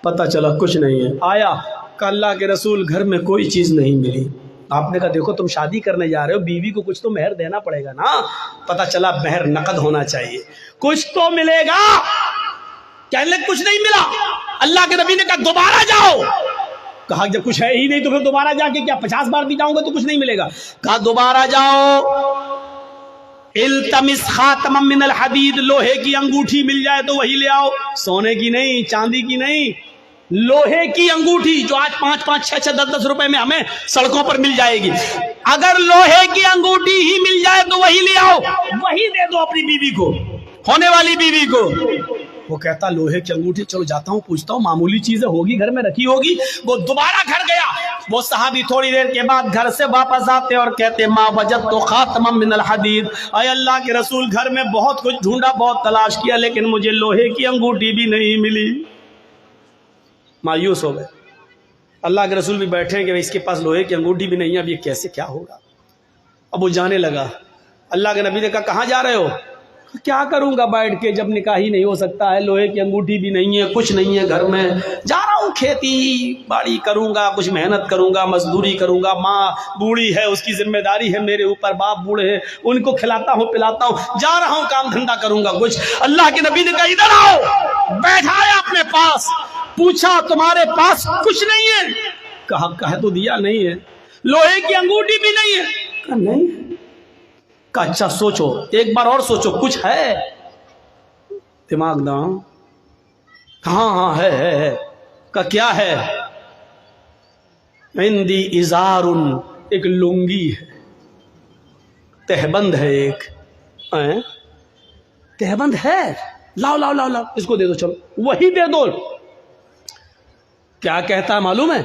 پتہ چلا کچھ نہیں ہے۔ آیا کہ اللہ کے رسول گھر میں کوئی چیز نہیں ملی۔ آپ نے کہا دیکھو تم شادی کرنے جا رہے ہو، بیوی کو کچھ تو مہر دینا پڑے گا نا۔ پتہ چلا مہر نقد ہونا چاہیے، کچھ تو ملے گا۔ کہنے لگے کچھ نہیں ملا۔ اللہ کے نبی نے کہا دوبارہ جاؤ۔ کہا جب کچھ ہے ہی نہیں تو پھر دوبارہ جا کے کیا 50 بار بھی جاؤں گا تو کچھ نہیں ملے گا؟ کہا دوبارہ جاؤ، التمس خاتما من الحدید، لوہے کی انگوٹھی مل جائے تو وہی لے آؤ، سونے کی نہیں، چاندی کی نہیں، لوہے کی انگوٹھی جو آج 5-5, 6-6, 10-10 روپے میں ہمیں سڑکوں پر مل جائے گی۔ اگر لوہے کی انگوٹھی ہی مل جائے تو وہی لے آؤ، وہی دے دو اپنی بیوی کو، ہونے والی بیوی کو۔ وہ کہتا لوہے کی انگوٹھی، چلو جاتا ہوں پوچھتا ہوں، معمولی چیزیں ہوگی گھر میں رکھی ہوگی۔ وہ دوبارہ گھر گیا، وہ صحابی تھوڑی دیر کے بعد گھر سے واپس آتے اور کہتے ما وجدت خاتما من الحدید، اے اللہ کے رسول گھر میں بہت کچھ ڈھونڈا، بہت تلاش کیا، لیکن مجھے لوہے کی انگوٹھی بھی نہیں ملی۔ مایوس ہو گئے۔ اللہ کے رسول بھی بیٹھے کہ اس کے پاس لوہے کی انگوٹھی بھی نہیں ہے، اب یہ کیسے کیا ہوگا؟ اب وہ جانے لگا۔ اللہ کے نبی نے کہا کہاں جا رہے ہو؟ کیا کروں گا بیٹھ کے، جب نکاح ہی نہیں ہو سکتا ہے، لوہے کی انگوٹھی بھی نہیں ہے، کچھ نہیں ہے گھر میں، جا رہا ہوں کھیتی باڑی کروں گا، کچھ محنت کروں گا، مزدوری کروں گا، ماں بوڑھی ہے اس کی ذمہ داری ہے میرے اوپر، باپ بوڑھے ہیں ان کو کھلاتا ہوں پلاتا ہوں، جا رہا ہوں کام دھندا کروں گا کچھ۔ اللہ کے نبی نے کہا ادھر آؤ، بیٹھایا اپنے پاس، پوچھا تمہارے پاس کچھ نہیں ہے؟ کہا کہہ تو دیا نہیں ہے۔ لوہے کی انگوٹھی بھی نہیں ہے؟ کہا نہیں۔ کہا اچھا سوچو، ایک بار اور سوچو، کچھ ہے؟ دماغ داں، ہاں ہے۔ کہا کیا ہے؟ عندی ازار، ایک لنگی ہے، تہبند ہے، ایک تہبند ہے، لاؤ لاؤ لاؤ لاؤ، اس کو دے دو، چلو وہی دے دو۔ کیا کہتا ہے معلوم ہے؟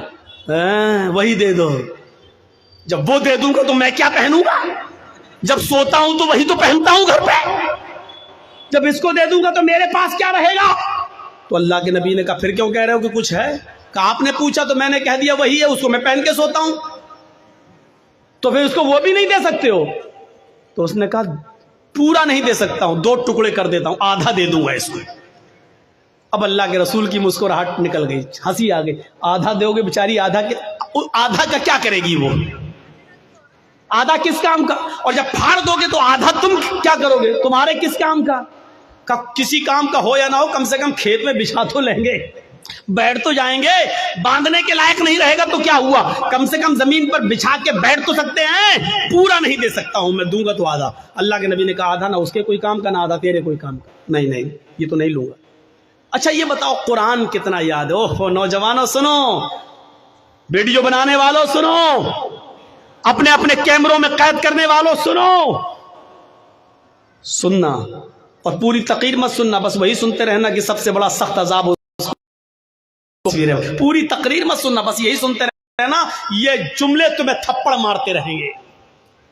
وہی دے دو۔ جب وہ دے دوں گا تو میں کیا پہنوں گا؟ جب سوتا ہوں تو وہی تو پہنتا ہوں گھر پہ، جب اس کو دے دوں گا تو میرے پاس کیا رہے گا؟ تو اللہ کے نبی نے کہا پھر کیوں کہہ رہے ہو کہ کچھ ہے؟ کہا آپ نے پوچھا تو میں نے کہہ دیا وہی ہے، اس کو میں پہن کے سوتا ہوں، تو پھر اس کو وہ بھی نہیں دے سکتے ہو؟ تو اس نے کہا پورا نہیں دے سکتا ہوں، 2 ٹکڑے کر دیتا ہوں، آدھا دے دوں گا اس کو۔ اب اللہ کے رسول کی مسکراہٹ نکل گئی، ہنسی آ گئی۔ آدھا دو گے بیچاری، آدھا کا کیا کرے گی وہ؟ آدھا کس کام کا؟ اور جب پھاڑ دو گے تو آدھا تم کیا کرو گے؟ تمہارے کس کام کا؟ کسی کام کا ہو یا نہ ہو، کم سے کم کھیت میں بچھا تو لیں گے، بیٹھ تو جائیں گے۔ باندھنے کے لائق نہیں رہے گا تو کیا ہوا، کم سے کم زمین پر بچھا کے بیٹھ تو سکتے ہیں۔ پورا نہیں دے سکتا ہوں میں، دوں گا تو آدھا۔ اللہ کے نبی نے کہا آدھا نہ اس کے کوئی کام کا، نہ آدھا تیرے کوئی کام کا۔ نہیں یہ تو نہیں لوں گا۔ اچھا یہ بتاؤ قرآن کتنا یاد ہے؟ اوہ نوجوانوں سنو، ویڈیو بنانے والوں سنو، اپنے اپنے کیمروں میں قید کرنے والوں سنو، سننا اور پوری تقریر مت سننا، بس وہی سنتے رہنا کہ سب سے بڑا سخت عذاب پوری تقریر مت سننا، بس یہی سنتے رہنا، یہ جملے تمہیں تھپڑ مارتے رہیں گے۔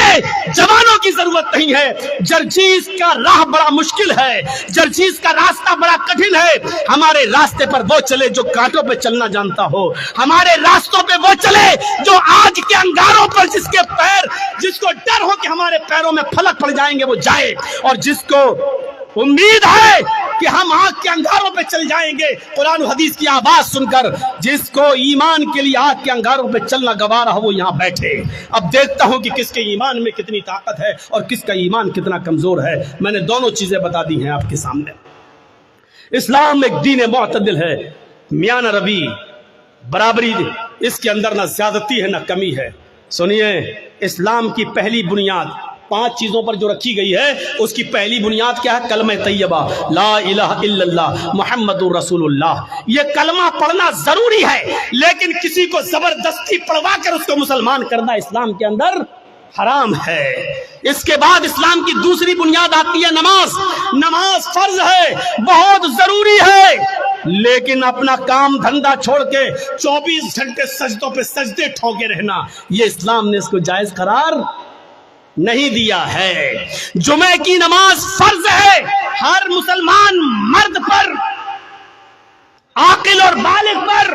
لیے جوانوں کی ضرورت نہیں ہے. جرجیز کا راہ بڑا مشکل ہے, جرجیز کا راستہ بڑا کٹھن ہے. ہمارے راستے پر وہ چلے جو کانٹوں پہ چلنا جانتا ہو, ہمارے راستوں پہ وہ چلے جو آگ کے انگاروں پر جس کے پیر, جس کو ڈر ہو کہ ہمارے پیروں میں پھلک پڑ جائیں گے وہ جائے, اور جس کو امید ہے کہ ہم آگ کے انگاروں پہ چل جائیں گے قرآن و حدیث کی آواز سن کر, جس کو ایمان کے لیے آگ کے انگاروں پہ چلنا گوارا ہو وہ یہاں بیٹھے. اب دیکھتا ہوں کہ کس کے ایمان میں کتنی طاقت ہے اور کس کا ایمان کتنا کمزور ہے. میں نے دونوں چیزیں بتا دی ہیں آپ کے سامنے. اسلام ایک دین معتدل ہے, میاں نہ روی, برابری, اس کے اندر نہ زیادتی ہے نہ کمی ہے. سنیے, اسلام کی پہلی بنیاد 5 چیزوں پر جو رکھی گئی ہے, اس کی پہلی بنیاد کیا ہے؟ کلمہ طیبہ, لا الہ الا اللہ محمد رسول اللہ. یہ کلمہ پڑھنا ضروری ہے, لیکن کسی کو زبردستی پڑھوا کر اس کو مسلمان کرنا اسلام کے اندر حرام ہے. اس کے بعد اسلام کی دوسری بنیاد آتی ہے نماز. نماز فرض ہے, بہت ضروری ہے, لیکن اپنا کام دھندا چھوڑ کے 24 گھنٹے سجدوں پہ سجدے ٹھوکے رہنا, یہ اسلام نے اس کو جائز قرار نہیں دیا ہے. جمعے کی نماز فرض ہے ہر مسلمان مرد پر, عاقل اور بالغ پر,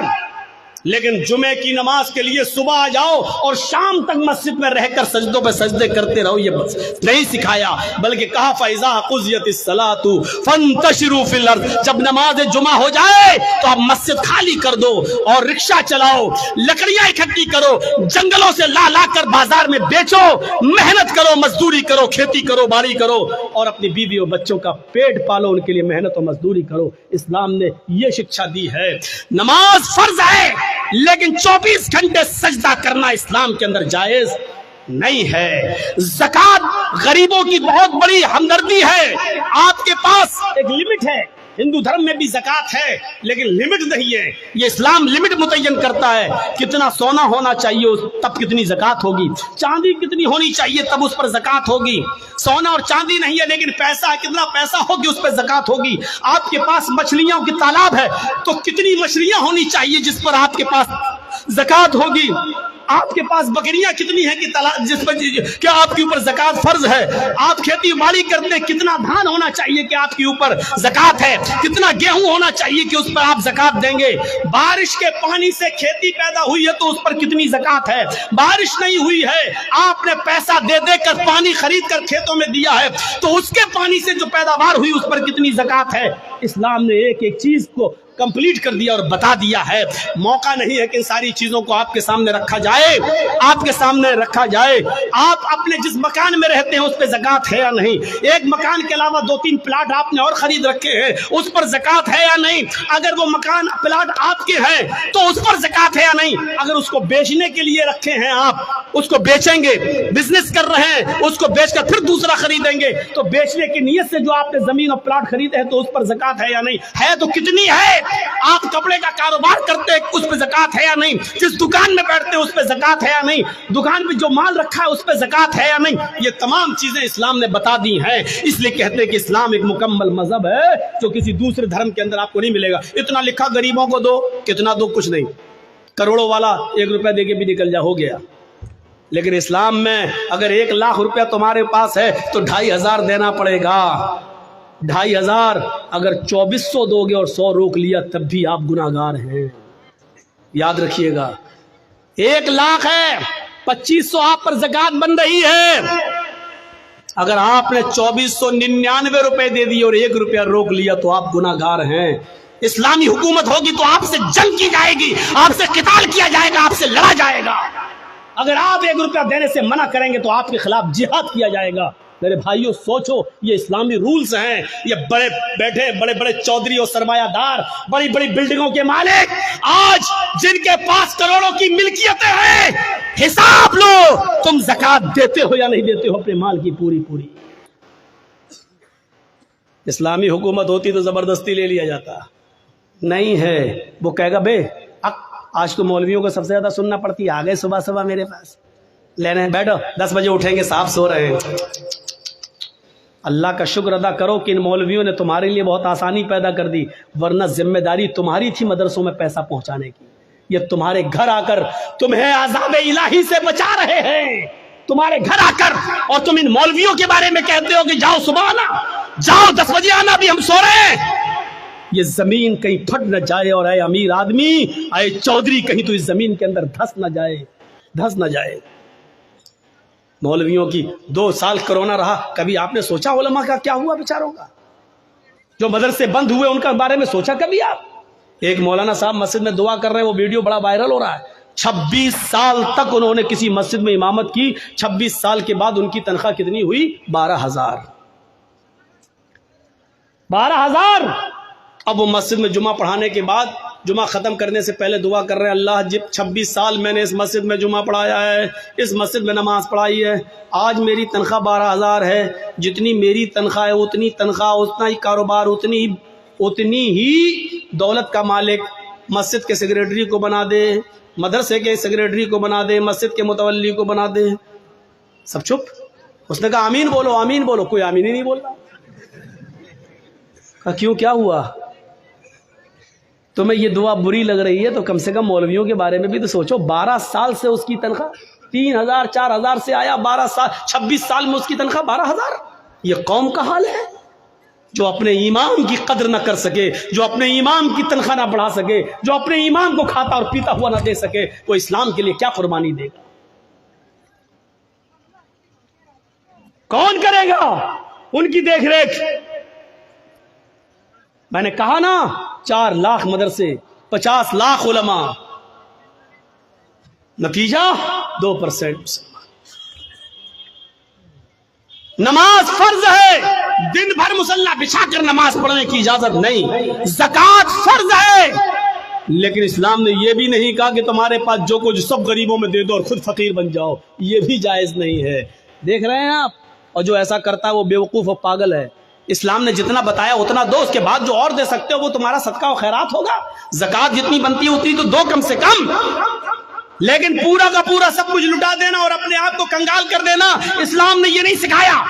لیکن جمعے کی نماز کے لیے صبح آ جاؤ اور شام تک مسجد میں رہ کر سجدوں پہ سجدے کرتے رہو, یہ بس نہیں سکھایا, بلکہ کہا فَإِذَا قُضِيَتِ الصَّلَاةُ فَانتَشِرُوا فِي الْأَرْضِ. جب نماز جمعہ ہو جائے تو آپ مسجد خالی کر دو اور رکشہ چلاؤ, لکڑیاں اکٹھی کرو, جنگلوں سے لا لا کر بازار میں بیچو, محنت کرو, مزدوری کرو, کھیتی کرو, باڑی کرو, اور اپنی بیوی اور بچوں کا پیٹ پالو, ان کے لیے محنت اور مزدوری کرو. اسلام نے یہ شکشا دی ہے. نماز فرض ہے, لیکن 24 گھنٹے سجدہ کرنا اسلام کے اندر جائز نہیں ہے. زکوٰۃ غریبوں کی بہت بڑی ہمدردی ہے. آپ کے پاس ایک لمٹ ہے, ہندو دھرم میں بھی زکوٰۃ ہے لیکن لمٹ نہیں ہے. یہ اسلام لمٹ متعین کرتا ہے, کتنا سونا ہونا چاہیے تب کتنی زکوٰۃ ہوگی, چاندی کتنی ہونی چاہیے تب اس پر زکوٰۃ ہوگی. سونا اور چاندی نہیں ہے لیکن پیسہ ہے, کتنا پیسہ ہوگی اس پہ زکوٰۃ ہوگی. آپ کے پاس مچھلیوں کی تالاب ہے تو کتنی مچھلیاں ہونی چاہیے جس پر آپ کے پاس زکوٰۃ ہوگی. آپ کے پاس بکریاں کتنی ہیں کہ جس پر کیا آپ کے اوپر زکوٰۃ فرض ہے. آپ کھیتی باڑی کرتے ہیں, کتنا دھان ہونا چاہیے کہ آپ کے اوپر زکوٰۃ ہے, کتنا گیہوں ہونا چاہیے کہ اس پر آپ زکوٰۃ دیں گے. بارش کے پانی سے کھیتی پیدا ہوئی ہے تو اس پر کتنی زکوٰۃ ہے. بارش نہیں ہوئی ہے, آپ نے پیسہ دے دے کر پانی خرید کر کھیتوں میں دیا ہے تو اس کے پانی سے جو پیداوار ہوئی اس پر کتنی زکوٰۃ ہے. اسلام نے ایک ایک چیز کو کمپلیٹ کر دیا اور بتا دیا ہے. موقع نہیں ہے کہ ان ساری چیزوں کو آپ کے سامنے رکھا جائے, آپ کے سامنے رکھا جائے. آپ اپنے جس مکان میں رہتے ہیں اس پہ زکوٰۃ ہے یا نہیں, ایک مکان کے علاوہ 2-3 پلاٹ آپ نے اور خرید رکھے ہیں, اس پر زکوٰۃ ہے یا نہیں. اگر وہ مکان پلاٹ آپ کے ہیں تو اس پر زکوٰۃ ہے یا نہیں. اگر اس کو بیچنے کے لیے رکھے ہیں, آپ اس کو بیچیں گے, بزنس کر رہے ہیں, اس کو بیچ کر پھر دوسرا خریدیں گے, تو بیچنے کی نیت سے جو آپ نے زمین اور پلاٹ خریدے ہیں تو اس پر زکوٰۃ ہے یا نہیں, ہے تو کتنی ہے. آپ کپڑے کا کاروبار کرتے ہیں, اس پہ زکوٰۃ ہے یا نہیں. جس دکان میں بیٹھتے ہیں اس پہ زکوٰۃ ہے یا نہیں. دکان پہ جو مال رکھا ہے اس پہ زکوٰۃ ہے یا نہیں. یہ تمام چیزیں اسلام نے بتا دی ہیں. اس لیے کہتے ہیں کہ اسلام ایک مکمل مذہب ہے جو کسی دوسرے دھرم کے اندر آپ کو نہیں ملے گا. اتنا لکھا غریبوں کو دو, کتنا دو, کچھ نہیں. کروڑوں والا 1 روپیہ دے کے بھی نکل جا, ہو گیا. لیکن اسلام میں اگر 1 لاکھ روپیہ تمہارے پاس ہے تو 2500 دینا پڑے گا. 2500 اگر 2400 دو گے اور 100 روک لیا تب بھی آپ گناہگار ہیں. یاد رکھیے گا, 1 لاکھ ہے, 2500 آپ پر زکوٰۃ بن رہی ہے. اگر آپ نے 2499 روپے دے دیے اور 1 روپیہ روک لیا تو آپ گناہگار ہیں. اسلامی حکومت ہوگی تو آپ سے جنگ کی جائے گی, آپ سے قتال کیا جائے گا, آپ سے لڑا جائے گا. اگر آپ 1 روپیہ دینے سے منع کریں گے تو آپ کے خلاف جہاد کیا جائے گا. میرے بھائیوں سوچو, یہ اسلامی رولز ہیں. یہ بڑے بیٹھے بڑے بڑے چودھری اور سرمایہ دار, بڑی بڑی بلڈنگوں کے مالک, آج جن کے پاس کروڑوں کی ملکیتیں ہیں, حساب لو تم زکوٰۃ دیتے ہو یا نہیں دیتے ہو اپنے مال کی پوری پوری. اسلامی حکومت ہوتی تو زبردستی لے لیا جاتا, نہیں ہے. وہ کہے گا بے آج تو مولویوں کو سب سے زیادہ سننا پڑتی ہے, آ گئے صبح صبح میرے پاس لینے, بیٹھو 10 بجے اٹھیں گے, صاحب سو رہے ہیں. اللہ کا شکر ادا کرو کہ ان مولویوں نے تمہارے لیے بہت آسانی پیدا کر دی, ورنہ ذمہ داری تمہاری تھی مدرسوں میں پیسہ پہنچانے کی. یہ تمہارے گھر آ کر تمہیں عذاب الہی سے بچا رہے ہیں. تمہارے گھر آ کر، اور تم ان مولویوں کے بارے میں کہتے ہو کہ جاؤ صبح آنا، جاؤ 10 بجے آنا، بھی ہم سو رہے ہیں۔ یہ زمین کہیں پھٹ نہ جائے، اور اے امیر آدمی، اے چودھری، کہیں تو اس زمین کے اندر دھس نہ جائے۔ مولویوں کی 2 سال کرونا رہا، کبھی آپ نے سوچا علماء کا کیا ہوا بیچاروں کا؟ جو مدرسے بند ہوئے ان کا بارے میں سوچا کبھی آپ؟ ایک مولانا صاحب مسجد میں دعا کر رہے ہیں، وہ ویڈیو بڑا وائرل ہو رہا ہے۔ 26 سال تک انہوں نے کسی مسجد میں امامت کی، 26 سال کے بعد ان کی تنخواہ کتنی ہوئی؟ 12,000۔ اب وہ مسجد میں جمعہ پڑھانے کے بعد، جمعہ ختم کرنے سے پہلے دعا کر رہے ہیں، اللہ جب 26 سال میں نے اس مسجد میں جمعہ پڑھایا ہے، اس مسجد میں نماز پڑھائی ہے، آج میری تنخواہ 12,000 ہے، جتنی میری تنخواہ ہے اتنی تنخواہ، اتنا ہی کاروبار، اتنی ہی دولت کا مالک مسجد کے سیکریٹری کو بنا دے، مدرسے کے سیکریٹری کو بنا دے، مسجد کے متولی کو بنا دے۔ سب چپ۔ اس نے کہا آمین بولو، آمین بولو، کوئی آمین ہی نہیں بول رہا۔ کہا کیوں، کیا ہوا؟ تمہیں یہ دعا بری لگ رہی ہے تو کم سے کم مولویوں کے بارے میں بھی تو سوچو۔ 12 سال سے اس کی تنخواہ 3,000 4,000 سے آیا، 12 سال 26 سال میں اس کی تنخواہ 12,000۔ یہ قوم کا حال ہے جو اپنے ایمان کی قدر نہ کر سکے، جو اپنے ایمان کی تنخواہ نہ بڑھا سکے، جو اپنے ایمان کو کھاتا اور پیتا ہوا نہ دے سکے، وہ اسلام کے لیے کیا قربانی دے گا؟ کون کرے گا ان کی دیکھ ریکھ؟ میں نے کہا نا، 4 لاکھ مدرسے، 50 لاکھ علماء، نتیجہ 2% مسلمان۔ نماز فرض ہے، دن بھر مصلی بچھا کر نماز پڑھنے کی اجازت نہیں۔ زکوٰۃ فرض ہے، لیکن اسلام نے یہ بھی نہیں کہا کہ تمہارے پاس جو کچھ سب غریبوں میں دے دو اور خود فقیر بن جاؤ، یہ بھی جائز نہیں ہے۔ دیکھ رہے ہیں آپ؟ اور جو ایسا کرتا ہے وہ بیوقوف اور پاگل ہے۔ اسلام نے جتنا بتایا اتنا دو، اس کے بعد جو اور دے سکتے ہو وہ تمہارا صدقہ و خیرات ہوگا۔ زکوٰۃ جتنی بنتی ہے اتنی تو دو کم سے کم، لیکن پورا کا پورا سب کچھ لٹا دینا اور اپنے آپ کو کنگال کر دینا، اسلام نے یہ نہیں سکھایا۔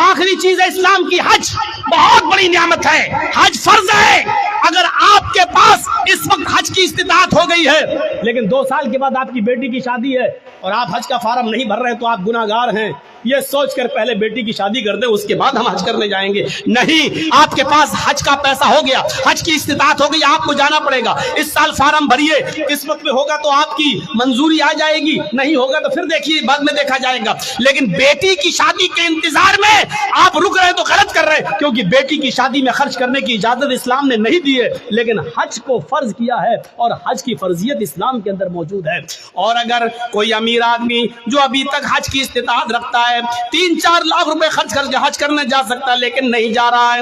آخری چیز ہے اسلام کی حج، بہت بڑی نعمت ہے، حج فرض ہے۔ اگر آپ کے پاس اس وقت حج کی استطاعت ہو گئی ہے، لیکن 2 سال کے بعد آپ کی بیٹی کی شادی ہے اور آپ حج کا فارم نہیں بھر رہے تو آپ گناہ گار ہیں، یہ سوچ کر پہلے بیٹی کی شادی کر دیں، اس کے بعد ہم حج کرنے جائیں گے۔ نہیں، آپ کے پاس حج کا پیسہ ہو گیا، حج کی استطاعت ہو گئی، آپ کو جانا پڑے گا۔ اس سال فارم بھریے، قسمت میں ہوگا تو آپ کی منظوری آ جائے گی، نہیں ہوگا تو پھر دیکھیے بعد میں دیکھا جائے گا۔ لیکن بیٹی کی شادی کے انتظار میں آپ رک رہے تو غلط کر رہے، کیونکہ بیٹی کی شادی میں خرچ کرنے کی اجازت اسلام نے نہیں دی ہے، لیکن حج کو فرض کیا ہے اور حج کی فرضیت اسلام کے اندر موجود ہے۔ اور اگر کوئی امیر آدمی جو ابھی تک حج کی استطاعت رکھتا ہے، 3-4 لاکھ روپے خرچ کر کے حج کرنے جا سکتا ہے لیکن نہیں جا رہا ہے،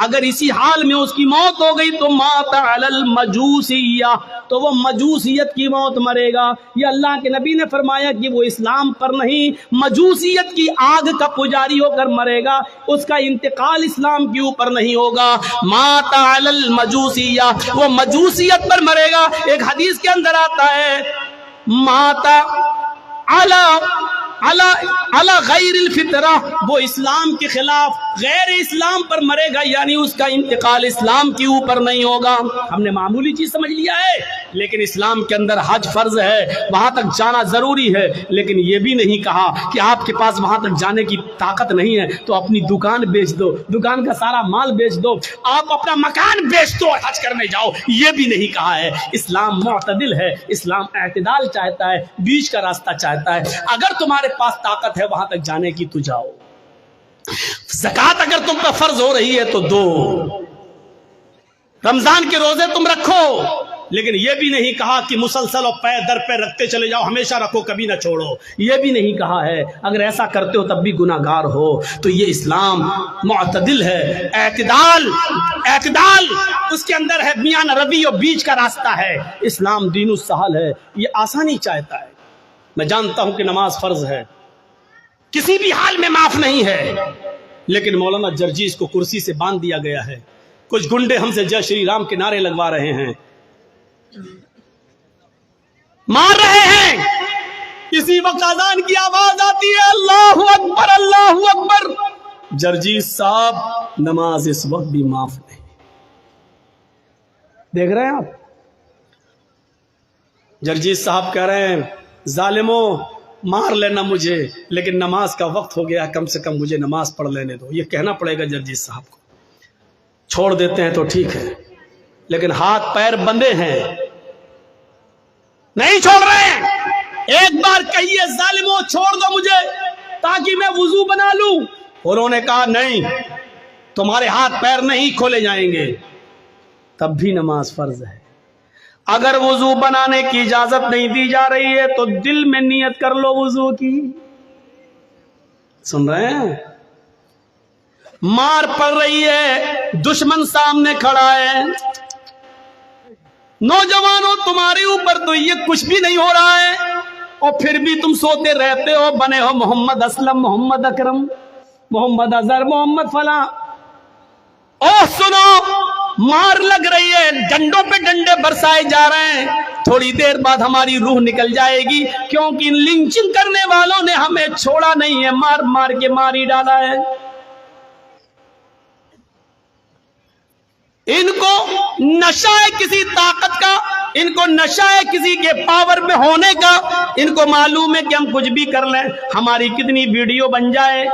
اگر اسی حال میں اس کی موت ہو گئی تو مات علی المجوسیہ، تو وہ مجوسیت کی موت مرے گا۔ یہ اللہ کے نبی نے فرمایا کہ وہ اسلام پر نہیں، مجوسیت کی آگ کا پجاری ہو کر مرے گا، اس کا انتقال اسلام کے اوپر نہیں ہوگا۔ مات علی المجوسیہ، وہ مجوسیت پر مرے گا۔ ایک حدیث کے اندر آتا ہے مات علی غیر الفطرہ، وہ اسلام کے خلاف غیر اسلام پر مرے گا، یعنی اس کا انتقال اسلام کے اوپر نہیں ہوگا۔ ہم نے معمولی چیز سمجھ لیا ہے، لیکن اسلام کے اندر حج فرض ہے، وہاں تک جانا ضروری ہے، لیکن یہ بھی نہیں کہا کہ آپ کے پاس وہاں تک جانے کی طاقت نہیں ہے تو اپنی دکان بیچ دو، دکان کا سارا مال بیچ دو، آپ اپنا مکان بیچ دو اور حج کرنے جاؤ، یہ بھی نہیں کہا ہے۔ اسلام معتدل ہے، اسلام اعتدال چاہتا ہے، بیچ کا راستہ چاہتا ہے۔ اگر تمہارے پاس طاقت ہے وہاں تک جانے کی تو جاؤ۔ زکوٰۃ اگر تم پر فرض ہو رہی ہے تو دو، رمضان کے روزے تم رکھو، لیکن یہ بھی نہیں کہا کہ مسلسل اور پے در پہ رکھتے چلے جاؤ، ہمیشہ رکھو کبھی نہ چھوڑو، یہ بھی نہیں کہا ہے۔ اگر ایسا کرتے ہو تب بھی گناہ گار ہو۔ تو یہ اسلام معتدل ہے، اعتدال اس کے اندر ہے، میان روی اور بیچ کا راستہ ہے۔ اسلام دین السہل ہے، یہ آسانی چاہتا ہے۔ میں جانتا ہوں کہ نماز فرض ہے، کسی بھی حال میں معاف نہیں ہے، لیکن مولانا جرجیز کو کرسی سے باندھ دیا گیا ہے، کچھ گنڈے ہم سے جے شری رام کے نعرے لگوا رہے ہیں، مار رہے ہیں۔ اسی وقت اذان کی آواز آتی ہے اللہ اکبر اللہ اکبر، جرجیز صاحب نماز اس وقت بھی معاف نہیں۔ دیکھ رہے ہیں آپ، جرجیز صاحب کہہ رہے ہیں ظالموں مار لینا مجھے لیکن نماز کا وقت ہو گیا، کم سے کم مجھے نماز پڑھ لینے دو. یہ کہنا پڑے گا جرجیت صاحب کو. چھوڑ دیتے ہیں تو ٹھیک ہے، لیکن ہاتھ پیر بندے ہیں، نہیں چھوڑ رہے ہیں. ایک بار کہیے ظالموں چھوڑ دو مجھے تاکہ میں وضو بنا لوں. انہوں نے کہا نہیں، تمہارے ہاتھ پیر نہیں کھولے جائیں گے. تب بھی نماز فرض ہے. اگر وضو بنانے کی اجازت نہیں دی جا رہی ہے تو دل میں نیت کر لو وضو کی. سن رہے ہیں؟ مار پڑ رہی ہے، دشمن سامنے کھڑا ہے. نوجوانوں تمہارے اوپر تو یہ کچھ بھی نہیں ہو رہا ہے اور پھر بھی تم سوتے رہتے ہو، بنے ہو محمد اسلم، محمد اکرم، محمد اظہر، محمد فلاں. اوہ سنو، مار لگ رہی ہے، ڈنڈوں پہ ڈنڈے برسائے جا رہے ہیں. تھوڑی دیر بعد ہماری روح نکل جائے گی کیونکہ لنچنگ کرنے والوں نے ہمیں چھوڑا نہیں ہے، مار مار کے مار ہی ڈالا ہے. ان کو نشہ ہے کسی طاقت کا، ان کو نشہ ہے کسی کے پاور میں ہونے کا. ان کو معلوم ہے کہ ہم کچھ بھی کر لیں، ہماری کتنی ویڈیو بن جائے،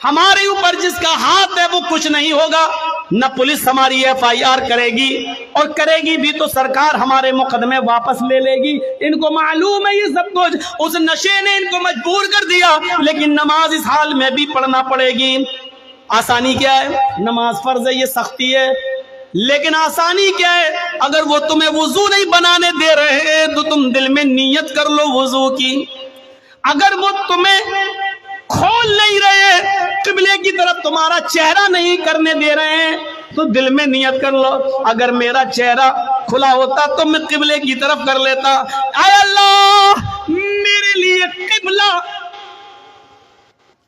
ہمارے اوپر جس کا ہاتھ ہے وہ کچھ نہیں ہوگا. نہ پولیس ہماری FIR کرے گی، اور کرے گی بھی تو سرکار ہمارے مقدمے واپس لے لے گی. ان کو معلوم ہے یہ سب کچھ، اس نشے نے ان کو مجبور کر دیا، لیکن نماز اس حال میں بھی پڑھنا پڑے گی. آسانی کیا ہے؟ نماز فرض ہے، یہ سختی ہے، لیکن آسانی کیا ہے؟ اگر وہ تمہیں وضو نہیں بنانے دے رہے ہیں تو تم دل میں نیت کر لو وضو کی. اگر وہ تمہیں کھول نہیں رہے، قبلے کی طرف تمہارا چہرہ نہیں کرنے دے رہے ہیں تو دل میں نیت کر لو، اگر میرا چہرہ کھلا ہوتا تو میں قبلے کی طرف کر لیتا. اے اللہ میرے لیے قبلہ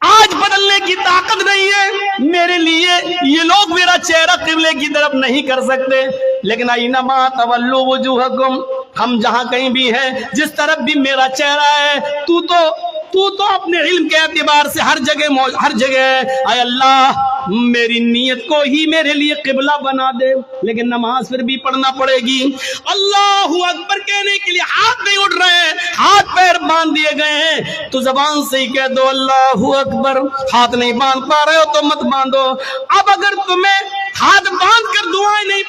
آج بدلنے کی طاقت نہیں ہے، میرے لیے یہ لوگ میرا چہرہ قبلے کی طرف نہیں کر سکتے، لیکن اینما تولوا وجوہکم، ہم جہاں کہیں بھی ہیں، جس طرف بھی میرا چہرہ ہے، تو اپنے علم کے اعتبار سے ہر جگہ ہے. اے اللہ میری نیت کو ہی میرے لیے قبلہ بنا دے. لیکن نماز پھر بھی پڑھنا پڑے گی. اللہ اکبر کہنے کے لیے ہاتھ نہیں اٹھ رہے ہیں، ہاتھ پیر باندھ دیے گئے ہیں تو زبان سے ہی کہہ دو اللہ اکبر. ہاتھ نہیں باندھ پا رہے ہو تو مت باندھو. اب اگر تمہیں ہاتھ باندھ کر دعائیں نہیں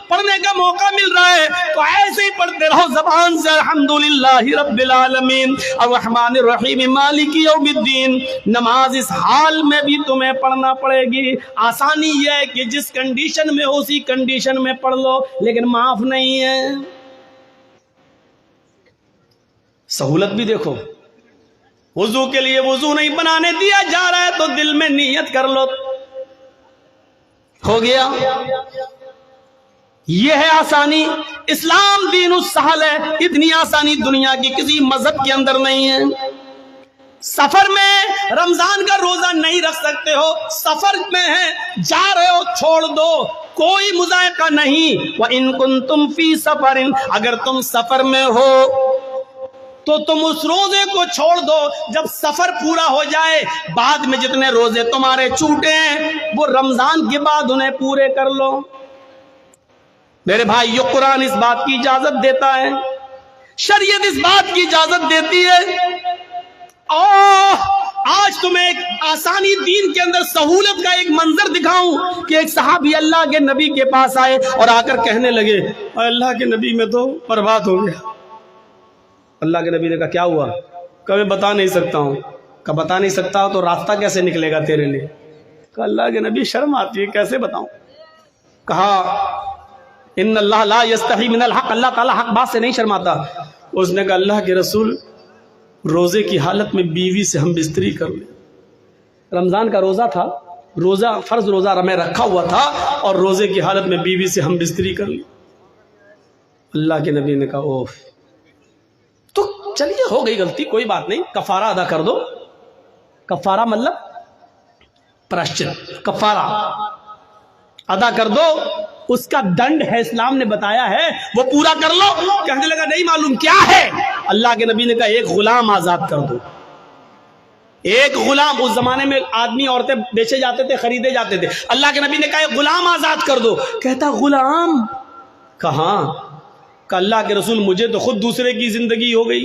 پڑھنے کا موقع مل رہا ہے تو ایسے ہی پڑھتے رہو زبان سے الحمدللہ رب العالمین الرحمن الرحیم مالک یوم الدین. نماز اس حال میں بھی تمہیں پڑھنا پڑے گی. آسانی یہ ہے کہ جس کنڈیشن میں ہو اسی کنڈیشن میں پڑھ لو، لیکن معاف نہیں ہے. سہولت بھی دیکھو، وضو کے لیے وضو نہیں بنانے دیا جا رہا ہے تو دل میں نیت کر لو، ہو گیا. یہ ہے آسانی. اسلام دین السہل ہے، اتنی آسانی دنیا کی کسی مذہب کے اندر نہیں ہے. سفر میں رمضان کا روزہ نہیں رکھ سکتے ہو، سفر میں ہے، جا رہے ہو، چھوڑ دو، کوئی مذائقہ نہیں. وَإِن كُنتُمْ فِي سَفَرٍ، اگر تم سفر میں ہو تو تم اس روزے کو چھوڑ دو. جب سفر پورا ہو جائے بعد میں جتنے روزے تمہارے چھوٹے ہیں وہ رمضان کے بعد انہیں پورے کر لو. میرے بھائی یہ قرآن اس بات کی اجازت دیتا ہے، شریعت اس بات کی اجازت دیتی ہے. آج تمہیں ایک آسانی دین کے اندر سہولت کا ایک منظر دکھاؤں کہ ایک صحابی اللہ کے نبی کے پاس آئے اور آ کر کہنے لگے اللہ کے نبی میں تو برباد ہو گیا. اللہ کے نبی نے کہا کیا ہوا؟ کہ میں بتا نہیں سکتا ہوں. کہ بتا نہیں سکتا ہو تو راستہ کیسے نکلے گا تیرے لیے؟ کہ اللہ کے نبی شرم آتی ہے، کیسے بتاؤں؟ کہا ان اللہ لا یستحی من الحق، اللہ تعالیٰ حق بات سے نہیں شرماتا. اس نے کہا اللہ کے رسول روزے کی حالت میں بیوی سے ہم بستری کر لیں. رمضان کا روزہ تھا، روزہ فرض روزہ میں رکھا ہوا تھا اور روزے کی حالت میں بیوی سے ہم بستری کر لیں. اللہ کے نبی نے کہا اوف، تو چلیے ہو گئی غلطی، کوئی بات نہیں، کفارہ ادا کر دو. کفارہ مطلب پراشچت، کفارہ ادا کر دو، اس کا دنڈ ہے اسلام نے بتایا ہے وہ پورا کر لو. کہنے لگا نہیں معلوم کیا ہے. اللہ کے نبی نے کہا ایک غلام آزاد کر دو. ایک غلام، اس زمانے میں آدمی عورتیں بیچے جاتے تھے، خریدے جاتے تھے. اللہ کے نبی نے کہا ایک غلام آزاد کر دو. کہتا غلام کہاں؟ کہ اللہ کے رسول مجھے تو خود دوسرے کی زندگی ہو گئی،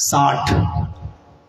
60।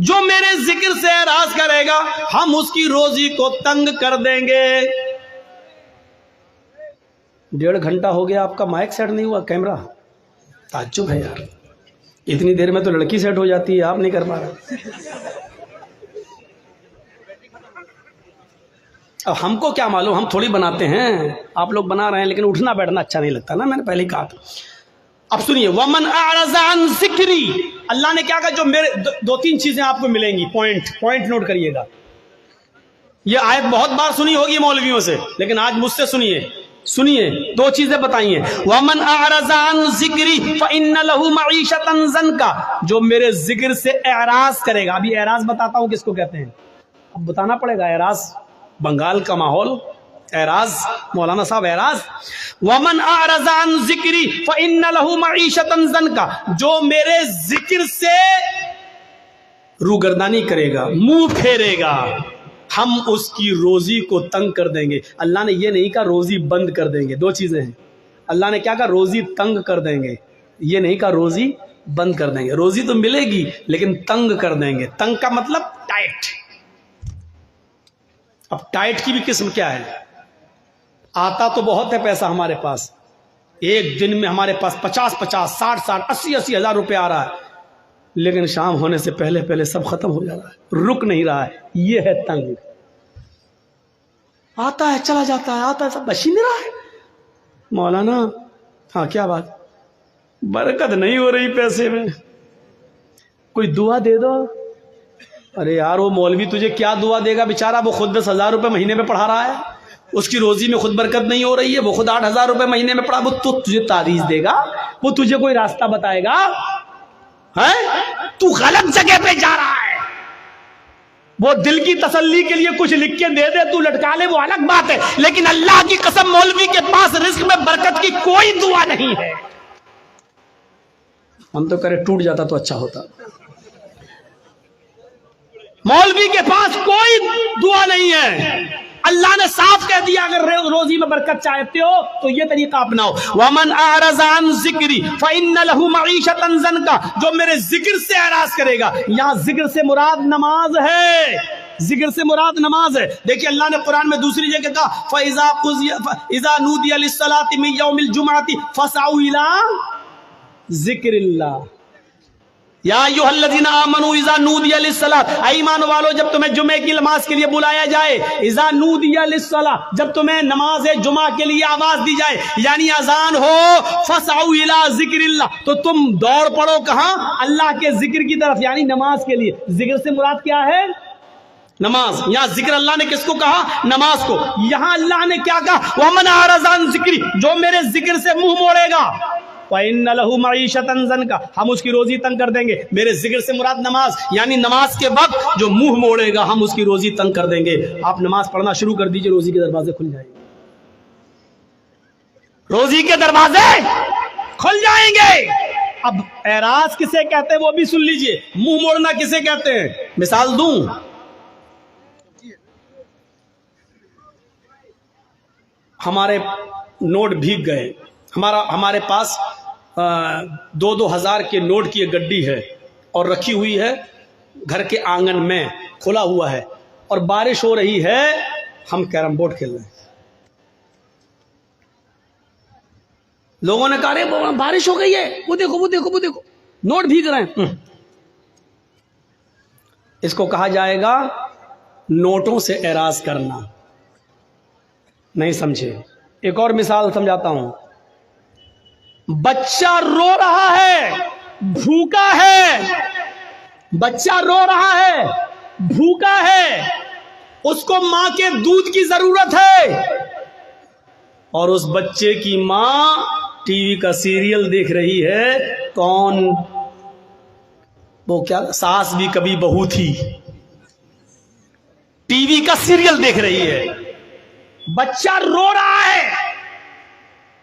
جو میرے ذکر سے اعراض کرے گا ہم اس کی روزی کو تنگ کر دیں گے. 1.5 گھنٹہ ہو گیا آپ کا مائک سیٹ نہیں ہوا, کیمرہ. تعجب ہے یار, اتنی دیر میں تو لڑکی سیٹ ہو جاتی ہے, آپ نہیں کر پا رہے. اب ہم کو کیا معلوم, ہم تھوڑی بناتے ہیں, آپ لوگ بنا رہے ہیں, لیکن اٹھنا بیٹھنا اچھا نہیں لگتا نا, میں نے پہلے ہی کہا تھا. اب سنیے, وَمَنْ أَعْرَضَ عَنْ ذِكْرِي, اللہ نے کیا کہا, جو میرے 2-3 چیزیں آپ کو ملیں گی, پوائنٹ نوٹ کریے گا. یہ آیت بہت بار سنی ہوگی مولویوں سے, لیکن آج مجھ سے سنیے 2 چیزیں بتائی ہیں. وَمَنْ أَعْرَضَ عَنْ ذِكْرِي فَإِنَّ لَهُ مَعِيشَةً ضَنْكًا, جو میرے ذکر سے اعراض کرے گا. ابھی اعراض بتاتا ہوں کس کو کہتے ہیں, اب بتانا پڑے گا. اعراض بنگال کا ماحول, اعراض مولانا صاحب اعراض. وَمَنْ أَعْرَضَ عَنْ ذِكْرِي فَإِنَّ لَهُ مَعِيشَةً ضَنْكًا, جو میرے ذکر سے روگردانی کرے گا, منہ پھیرے گا, ہم اس کی روزی کو تنگ کر دیں گے. اللہ نے یہ نہیں کہا روزی بند کر دیں گے, 2 چیزیں ہیں. اللہ نے کیا کہا, روزی تنگ کر دیں گے, یہ نہیں کہا روزی بند کر دیں گے. روزی تو ملے گی لیکن تنگ کر دیں گے. تنگ کا مطلب ٹائٹ. اب ٹائٹ کی بھی قسم کیا ہے, آتا تو بہت ہے پیسہ ہمارے پاس, ایک دن میں ہمارے پاس 50 60 80 ہزار روپے آ رہا ہے, لیکن شام ہونے سے پہلے سب ختم ہو جا رہا ہے, رک نہیں رہا ہے. یہ ہے تنگ. آتا ہے چلا جاتا ہے, آتا ہے سب بچ ہی نہیں رہا ہے. مولانا ہاں کیا بات, برکت نہیں ہو رہی پیسے میں, کوئی دعا دے دو. ارے یار وہ مولوی تجھے کیا دعا دے گا, بیچارہ وہ خود 10,000 روپے مہینے میں پڑھا رہا ہے, اس کی روزی میں خود برکت نہیں ہو رہی ہے, وہ خود 8,000 روپے مہینے میں پڑھا, وہ تو تجھے تعریض دے گا, وہ تجھے کوئی راستہ بتائے گا, تو غلط جگہ پہ جا رہا ہے. وہ دل کی تسلی کے لیے کچھ لکھ کے دے دے, تو لٹکا لے, وہ الگ بات ہے, لیکن اللہ کی قسم مولوی کے پاس رزق میں برکت کی کوئی دعا نہیں ہے. ہم تو کرے ٹوٹ جاتا تو اچھا ہوتا. مولوی کے پاس کوئی دعا نہیں ہے. اللہ نے صاف کہہ دیا, اگر روزی میں برکت چاہتے ہو تو یہ طریقہ اپناؤ. وَمَنْ أَعْرَضَ عَنْ ذِكْرِي فَإِنَّ لَهُ مَعِيشَةً ضَنْكًا, جو میرے ذکر سے اعراض کرے گا. یہاں ذکر سے مراد نماز ہے, ذکر سے مراد نماز ہے. دیکھیے اللہ نے قرآن میں دوسری جگہ کہا فَإِذَا نُودِيَ لِلصَّلَاةِ مِنْ يَوْمِ الْجُمْعَةِ فَاسْعَوْا إِلَىٰ ذِكْرِ اللَّهِ یا ایھا الذین آمنوا اذا نودی للصلاۃ, اے ایمان والو جب تمہیں جمعے کی نماز کے لیے بلایا جائے, اذا نودی للصلاۃ, جب تمہیں نماز جمعہ کے لیے آواز دی جائے, یعنی اذان ہو, فاسعوا الی ذکر اللہ, تو تم دوڑ پڑو کہاں, اللہ کے ذکر کی طرف, یعنی نماز کے لیے. ذکر سے مراد کیا ہے, نماز. یہاں ذکر اللہ نے کس کو کہا, نماز کو. یہاں اللہ نے کیا کہا, وَمَنْ أَعْرَضَ عَنْ ذِكْرِي, جو میرے ذکر سے منہ موڑے گا, فَإِنَّ لَهُ مَعِيشَةً ضَنْكًا, ہم اس کی روزی تنگ کر دیں گے. میرے ذکر سے مراد نماز, یعنی نماز کے وقت جو منہ موڑے گا ہم اس کی روزی تنگ کر دیں گے. آپ نماز پڑھنا شروع کر دیجئے, روزی کے دروازے کھل جائیں گے, روزی کے دروازے کھل جائیں گے. اب اعراض کسے کہتے ہیں وہ بھی سن لیجئے, منہ موڑنا کسے کہتے ہیں. مثال دوں, ہمارے نوٹ بھیگ گئے, ہمارے پاس 2,000 کے نوٹ کی ایک گڈی ہے اور رکھی ہوئی ہے گھر کے آنگن میں, کھلا ہوا ہے, اور بارش ہو رہی ہے, ہم کیرم بورڈ کھیل رہے ہیں. لوگوں نے کہا رہے بارش ہو گئی ہے, وہ دیکھو نوٹ بھیگ رہے ہیں. اس کو کہا جائے گا نوٹوں سے اعراض کرنا. نہیں سمجھے, ایک اور مثال سمجھاتا ہوں. بچہ رو رہا ہے, بھوکا ہے, بچہ رو رہا ہے, بھوکا ہے, اس کو ماں کے دودھ کی ضرورت ہے, اور اس بچے کی ماں ٹی وی کا سیریل دیکھ رہی ہے. کون, وہ کیا, ساس بھی کبھی بہو تھی, ٹی وی کا سیریل دیکھ رہی ہے. بچہ رو رہا ہے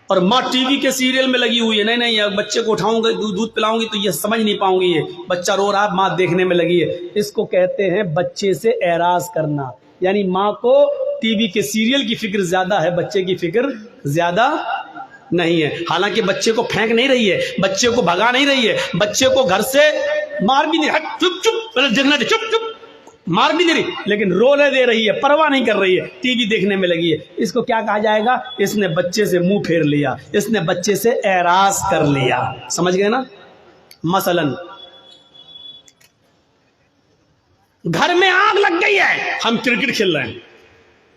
اور ماں ٹی وی کے سیریل میں لگی ہوئی ہے. نہیں بچے کو اٹھاؤں گا, دودھ پلاؤں گی تو یہ سمجھ نہیں پاؤں گی, یہ بچہ رو رہا ہے, ماں دیکھنے میں لگی ہے. اس کو کہتے ہیں بچے سے اعراض کرنا, یعنی ماں کو ٹی وی کے سیریل کی فکر زیادہ ہے, بچے کی فکر زیادہ نہیں ہے. حالانکہ بچے کو پھینک نہیں رہی ہے, بچے کو بھگا نہیں رہی ہے, بچے کو گھر سے مار بھی نہیں، چپ چپ دیکھنا، چپ چپ، مار بھی نہیں رہی لیکن رولے دے رہی ہے، پرواہ نہیں کر رہی ہے، ٹی وی دیکھنے میں لگی ہے. اس کو کیا کہا جائے گا؟ اس نے بچے سے منہ پھیر لیا، اس نے بچے سے اعراض کر لیا. سمجھ گئے نا؟ مثلا گھر میں آگ لگ گئی ہے، ہم کرکٹ کھیل رہے ہیں،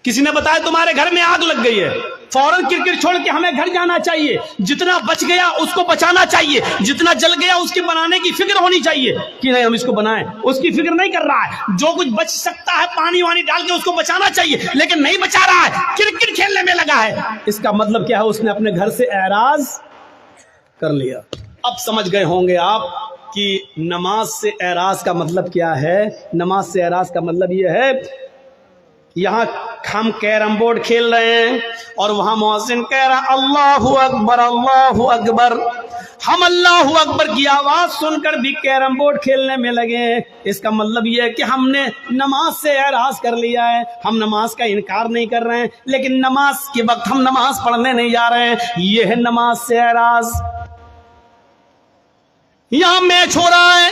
کسی نے بتایا تمہارے گھر میں آگ لگ گئی ہے، فوراً کرکٹ چھوڑ کے ہمیں گھر جانا چاہیے، جتنا بچ گیا اس کو بچانا چاہیے، جتنا جل گیا اس کے بنانے کی فکر ہونی چاہیے کہ نہیں ہم اس کو بنائیں. اس کی فکر نہیں کر رہا ہے، جو کچھ بچ سکتا ہے پانی وانی ڈال کے اس کو بچانا چاہیے لیکن نہیں بچا رہا ہے، کرکٹ کھیلنے میں لگا ہے. اس کا مطلب کیا ہے؟ اس نے اپنے گھر سے اعراض کر لیا. اب سمجھ گئے ہوں گے آپ کہ نماز سے اعراض کا مطلب کیا ہے. نماز سے اعراض کا مطلب یہ ہے، یہاں ہم کیرم بورڈ کھیل رہے ہیں اور وہاں مؤذن کہہ رہا اللہ اکبر اللہ اکبر، ہم اللہ اکبر کی آواز سن کر بھی کیرم بورڈ کھیلنے میں لگے ہیں. اس کا مطلب یہ ہے کہ ہم نے نماز سے اعراض کر لیا ہے. ہم نماز کا انکار نہیں کر رہے ہیں لیکن نماز کے وقت ہم نماز پڑھنے نہیں جا رہے ہیں. یہ ہے نماز سے اعراض. یہاں میچ ہو رہا ہے،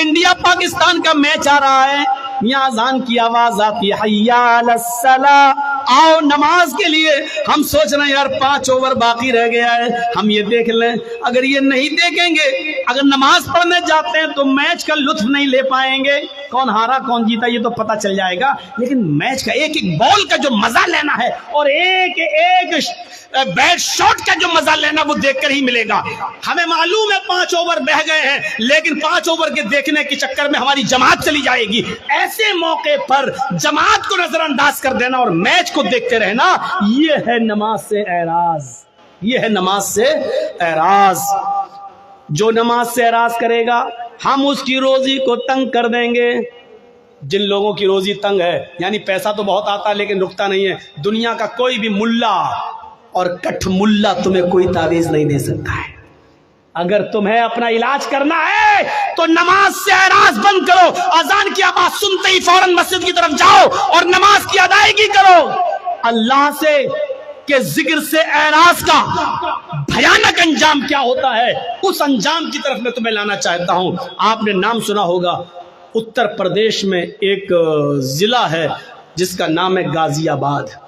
انڈیا پاکستان کا میچ آ رہا ہے، یہاں اذان کی آواز آتی ہے حی علی الصلاۃ، آؤ نماز کے لیے. ہم سوچ رہے ہیں یار 5 اوور باقی رہ گیا ہے، ہم یہ دیکھ لیں. اگر یہ نہیں دیکھیں گے، اگر نماز پڑھنے جاتے ہیں تو میچ کا لطف نہیں لے پائیں گے. کون ہارا کون جیتا یہ تو پتہ چل جائے گا لیکن میچ کا ایک ایک بال کا جو مزہ لینا ہے اور ایک ایک بیٹ شاٹ کا جو مزہ لینا وہ دیکھ کر ہی ملے گا. ہمیں معلوم ہے 5 اوور بہ گئے ہیں لیکن 5 اوور کے دیکھنے کے چکر میں ہماری جماعت چلی جائے گی. ایسے موقع پر جماعت کو نظر انداز کر دینا اور میچ کو دیکھتے رہنا، یہ ہے نماز سے اعراض. یہ ہے نماز سے اعراض. جو نماز سے اعراض کرے گا ہم اس کی روزی کو تنگ کر دیں گے. جن لوگوں کی روزی تنگ ہے، یعنی پیسہ تو بہت آتا ہے لیکن رکتا نہیں ہے، دنیا کا کوئی بھی ملا اور کٹھ ملا تمہیں کوئی تعویذ نہیں دے سکتا ہے. اگر تمہیں اپنا علاج کرنا ہے تو نماز سے اعراض بند کرو، اذان کی آواز سنتے ہی فوراً مسجد کی طرف جاؤ اور نماز کی ادائیگی کرو. اللہ سے کہ ذکر سے اعراض کا بھیانک انجام کیا ہوتا ہے، اس انجام کی طرف میں تمہیں لانا چاہتا ہوں. آپ نے نام سنا ہوگا، اتر پردیش میں ایک ضلع ہے جس کا نام ہے غازی آباد.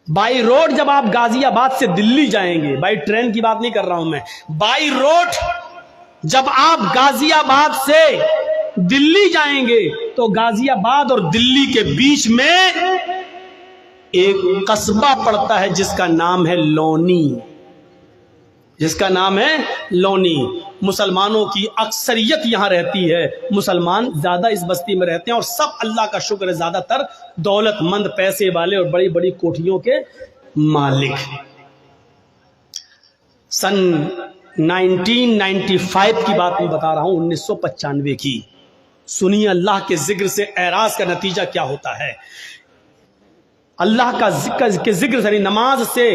بائی روڈ جب آپ غازی آباد سے دلی جائیں گے، بائی ٹرین کی بات نہیں کر رہا ہوں میں، بائی روڈ جب آپ غازی آباد سے دلی جائیں گے تو غازی آباد اور دلی کے بیچ میں ایک قصبہ پڑتا ہے جس کا نام ہے لونی. جس کا نام ہے لونی. مسلمانوں کی اکثریت یہاں رہتی ہے، مسلمان زیادہ اس بستی میں رہتے ہیں اور سب اللہ کا شکر ہے زیادہ تر دولت مند، پیسے والے اور بڑی بڑی کوٹھیوں کے مالک. سن 1995 کی بات میں بتا رہا ہوں، 1995 کی. سنیے اللہ کے ذکر سے اعراض کا نتیجہ کیا ہوتا ہے. اللہ کا ذکر سے، نماز سے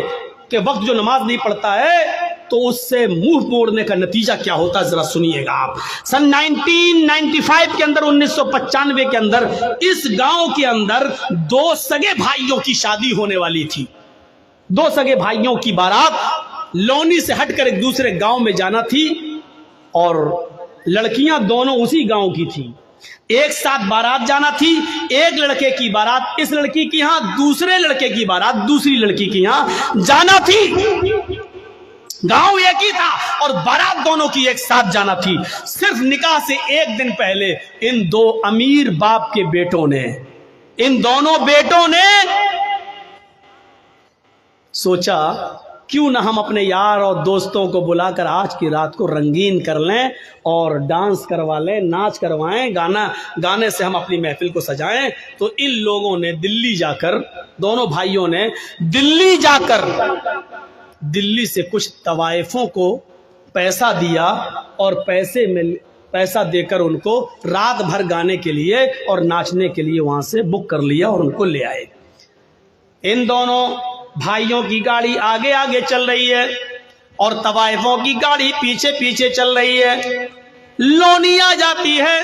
کہ وقت جو نماز نہیں پڑھتا ہے تو اس سے منہ موڑنے کا نتیجہ کیا ہوتا ہے ذرا سنیے گا آپ. سن 1995 کے اندر، 1995 کے اندر اس گاؤں کے اندر 2 سگے بھائیوں کی شادی ہونے والی تھی. 2 سگے بھائیوں کی بارات لونی سے ہٹ کر ایک دوسرے گاؤں میں جانا تھی اور لڑکیاں دونوں اسی گاؤں کی تھی. ایک ساتھ بارات جانا تھی. ایک لڑکے کی بارات اس لڑکی کی یہاں، دوسرے لڑکے کی بارات دوسری لڑکی کی یہاں جانا تھی. گاؤں ایک ہی تھا اور بارات دونوں کی ایک ساتھ جانا تھی. صرف نکاح سے 1 دن پہلے ان 2 امیر باپ کے بیٹوں نے، ان دونوں بیٹوں نے سوچا کیوں نہ ہم اپنے یار اور دوستوں کو بلا کر آج کی رات کو رنگین کر لیں اور ڈانس کروا لیں، ناچ کروائیں، گانے سے ہم اپنی محفل کو سجائیں. تو ان لوگوں نے دلی جا کر، دونوں بھائیوں نے دلی جا کر دلی سے کچھ طوائفوں کو پیسہ دیا اور پیسہ دے کر ان کو رات بھر گانے کے لیے اور ناچنے کے لیے وہاں سے بک کر لیا اور ان کو لے آئے. ان دونوں بھائیوں کی گاڑی آگے آگے چل رہی ہے اور طوائفوں کی گاڑی پیچھے پیچھے چل رہی ہے. لونی آ جاتی ہے،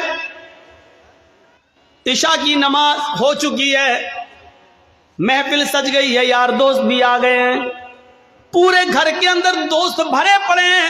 عشاء کی نماز ہو چکی ہے، محفل سج گئی ہے، یار دوست بھی آ گئے ہیں، پورے گھر کے اندر دوست بھرے پڑے ہیں.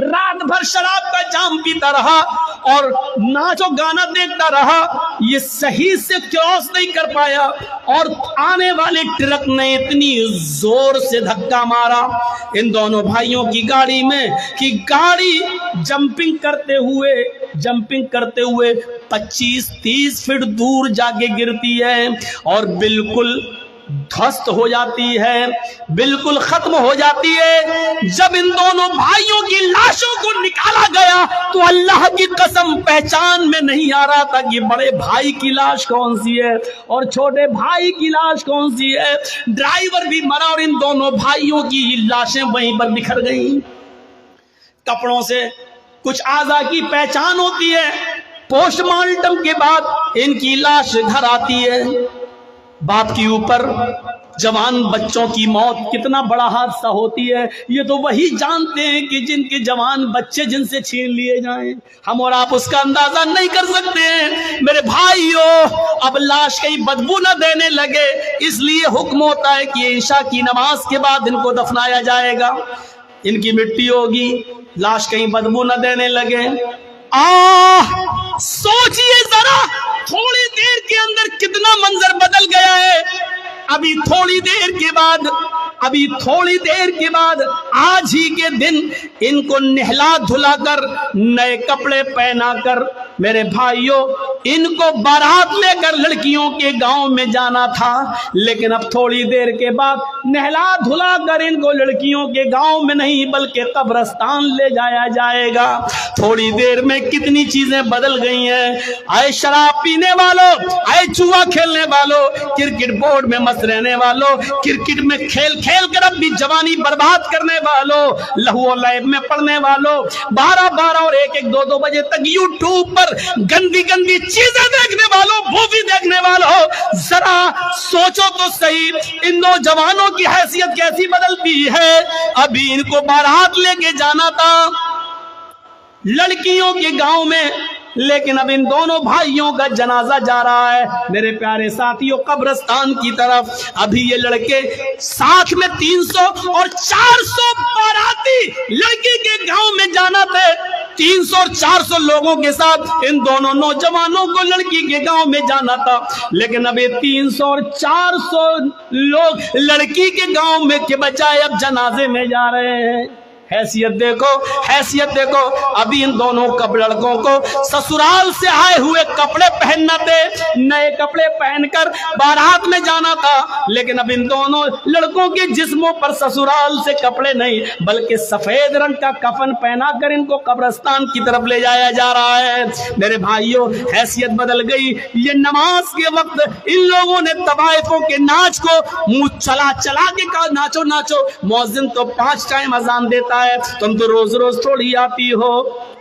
رات بھر شراب کا جام پیتا رہا اور ناچو گانا دیکھتا رہا، یہ صحیح سے کراس نہیں کر پایا اور آنے والے ٹرک نے اتنی زور سے دھکا مارا ان دونوں بھائیوں کی گاڑی میں کہ گاڑی جمپنگ کرتے ہوئے 25-30 فٹ دور جا کے گرتی ہے اور بالکل دھست ہو جاتی ہے، بالکل ختم ہو جاتی ہے۔ جب ان دونوں بھائیوں کی لاشوں کو نکالا گیا تو اللہ کی قسم پہچان میں نہیں آ رہا تھا کہ بڑے بھائی کی لاش کون سی ہے اور چھوٹے بھائی کی لاش کون سی ہے۔ ڈرائیور بھی مرا اور ان دونوں بھائیوں کی لاشیں وہیں پر بکھر گئیں۔ کپڑوں سے کچھ اعضاء کی پہچان ہوتی ہے، پوسٹ مارٹم کے بعد ان کی لاش گھر آتی ہے۔ باپ کے اوپر جوان بچوں کی موت کتنا بڑا حادثہ ہوتی ہے، یہ تو وہی جانتے ہیں کہ جن کے جوان بچے جن سے چھین لیے جائیں، ہم اور آپ اس کا اندازہ نہیں کر سکتے ہیں۔ میرے بھائیو، اب لاش کہیں بدبو نہ دینے لگے اس لیے حکم ہوتا ہے کہ عشاء کی نماز کے بعد ان کو دفنایا جائے گا، ان کی مٹی ہوگی، لاش کہیں بدبو نہ دینے لگے۔ سوچئے ذرا تھوڑی دیر کے اندر کتنا منظر بدل گیا ہے۔ ابھی تھوڑی دیر کے بعد آج ہی کے دن ان کو نہلا دھلا کر نئے کپڑے پہنا کر میرے بھائیوں ان کو بارات لے کر لڑکیوں کے گاؤں میں جانا تھا، لیکن اب تھوڑی دیر کے بعد نہلا دھلا کر ان کو لڑکیوں کے گاؤں میں نہیں بلکہ قبرستان لے جایا جائے گا۔ تھوڑی دیر میں کتنی چیزیں بدل گئی ہیں۔ اے شراب پینے والوں، اے جوا کھیلنے والوں، کرکٹ بورڈ میں مست رہنے والوں، کرکٹ میں کھیل کھیل کر اپنی جوانی برباد کرنے والوں، لہو و لعب میں پڑنے والوں، 12 اور 1 2 بجے تک یوٹیوب پر گندی گندی چیزیں دیکھنے والوں، مووی دیکھنے والوں، ذرا سوچو تو صحیح ان نوجوانوں کی حیثیت کیسی بدلتی ہے۔ ابھی ان کو بارات لے کے جانا تھا لڑکیوں کے گاؤں میں، لیکن اب ان دونوں بھائیوں کا جنازہ جا رہا ہے میرے پیارے ساتھیوں قبرستان کی طرف۔ ابھی یہ لڑکے ساتھ میں 300 اور 400 باراتی لڑکی کے گاؤں میں جانا تھے، 300 اور 400 لوگوں کے ساتھ ان دونوں نوجوانوں کو لڑکی کے گاؤں میں جانا تھا، لیکن اب یہ 300 اور 400 لوگ لڑکی کے گاؤں میں کے بجائے اب جنازے میں جا رہے ہیں۔ حیثیت دیکھو، ابھی ان دونوں لڑکوں کو سسرال سے آئے ہوئے کپڑے پہننا تھے، نئے کپڑے پہن کر بارات میں جانا تھا، لیکن اب ان دونوں لڑکوں کے جسموں پر سسرال سے کپڑے نہیں بلکہ سفید رنگ کا کفن پہنا کر ان کو قبرستان کی طرف لے جایا جا رہا ہے۔ میرے بھائیوں، حیثیت بدل گئی۔ یہ نماز کے وقت ان لوگوں نے طوائفوں کے ناچ کو منہ چلا کے کہا ناچو ناچو، مؤذن تو 5 ٹائم اذان دیتا ہے، تم تو روز روز تھوڑی آتی ہو۔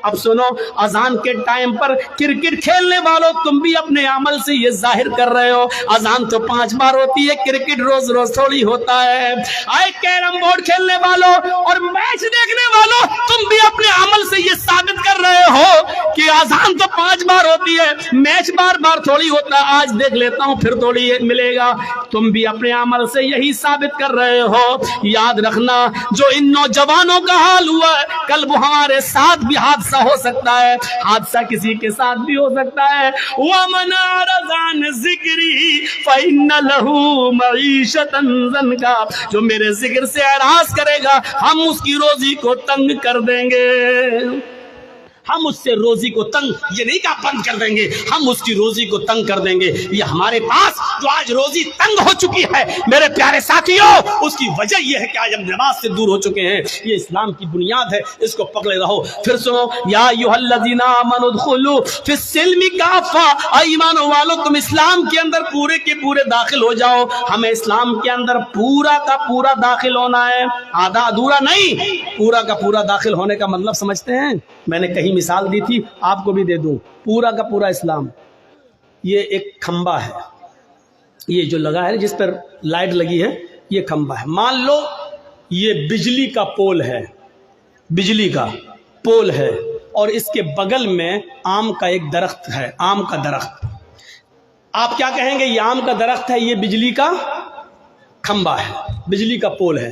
اب سنو، اذان کے ٹائم پر کرکٹ کھیلنے والوں تم بھی اپنے عمل سے یہ ظاہر کر رہے ہو اذان تو 5 بار ہوتی ہے، کرکٹ روز روز تھوڑی ہوتا ہے۔ اے کیرم بورڈ کھیلنے والوں اور میچ دیکھنے والوں تم بھی اپنے عمل سے یہ ثابت کر رہے ہو کہ اذان تو 5 بار ہوتی ہے، میچ بار تھوڑی ہوتا ہے، آج دیکھ لیتا ہوں پھر تھوڑی ملے گا۔ تم بھی اپنے عمل سے یہی ثابت کر رہے ہو۔ یاد رکھنا جو ان نوجوانوں کا حال ہوا ہے کل وہ ہمارے ساتھ بھی حادثہ ہو سکتا ہے، حادثہ کسی کے ساتھ بھی ہو سکتا ہے۔ وَمَنْ أَعْرَضَ عَنْ ذِكْرِي فَإِنَّ لَهُ مَعِيشَةً ضَنْكًا، جو میرے ذکر سے اعراض کرے گا ہم اس کی روزی کو تنگ کر دیں گے۔ ہم اس سے روزی کو تنگ، یہ نہیں کہا بند کر دیں گے، ہم اس کی روزی کو تنگ کر دیں گے۔ یہ ہمارے پاس جو آج روزی تنگ ہو چکی ہے میرے پیارے ساتھیوں، اس کی وجہ یہ ہے کہ آج ہم نماز سے دور ہو چکے ہیں۔ یہ اسلام کی بنیاد ہے، اس کو پکڑے رہو۔ پھر سنو، یا ایھا الذین آمنوا ادخلوا فی السلم کافہ، اے ایمان والو تم اسلام کے اندر پورے کے پورے داخل ہو جاؤ۔ ہمیں اسلام کے اندر پورا کا پورا داخل ہونا ہے، آدھا ادھورا نہیں، پورا کا پورا داخل ہونے کا مطلب سمجھتے ہیں؟ میں نے کہیں مثال دی تھی، آپ کو بھی دے دوں۔ پورا کا پورا اسلام، یہ ایک کھمبا ہے، یہ جو لگا ہے جس پر لائٹ لگی ہے یہ کھمبا ہے۔ مان لو یہ بجلی کا پول ہے، بجلی کا پول ہے اور اس کے بغل میں آم کا ایک درخت ہے، آم کا درخت۔ آپ کیا کہیں گے؟ یہ آم کا درخت ہے، یہ بجلی کا کھمبا ہے، بجلی کا پول ہے۔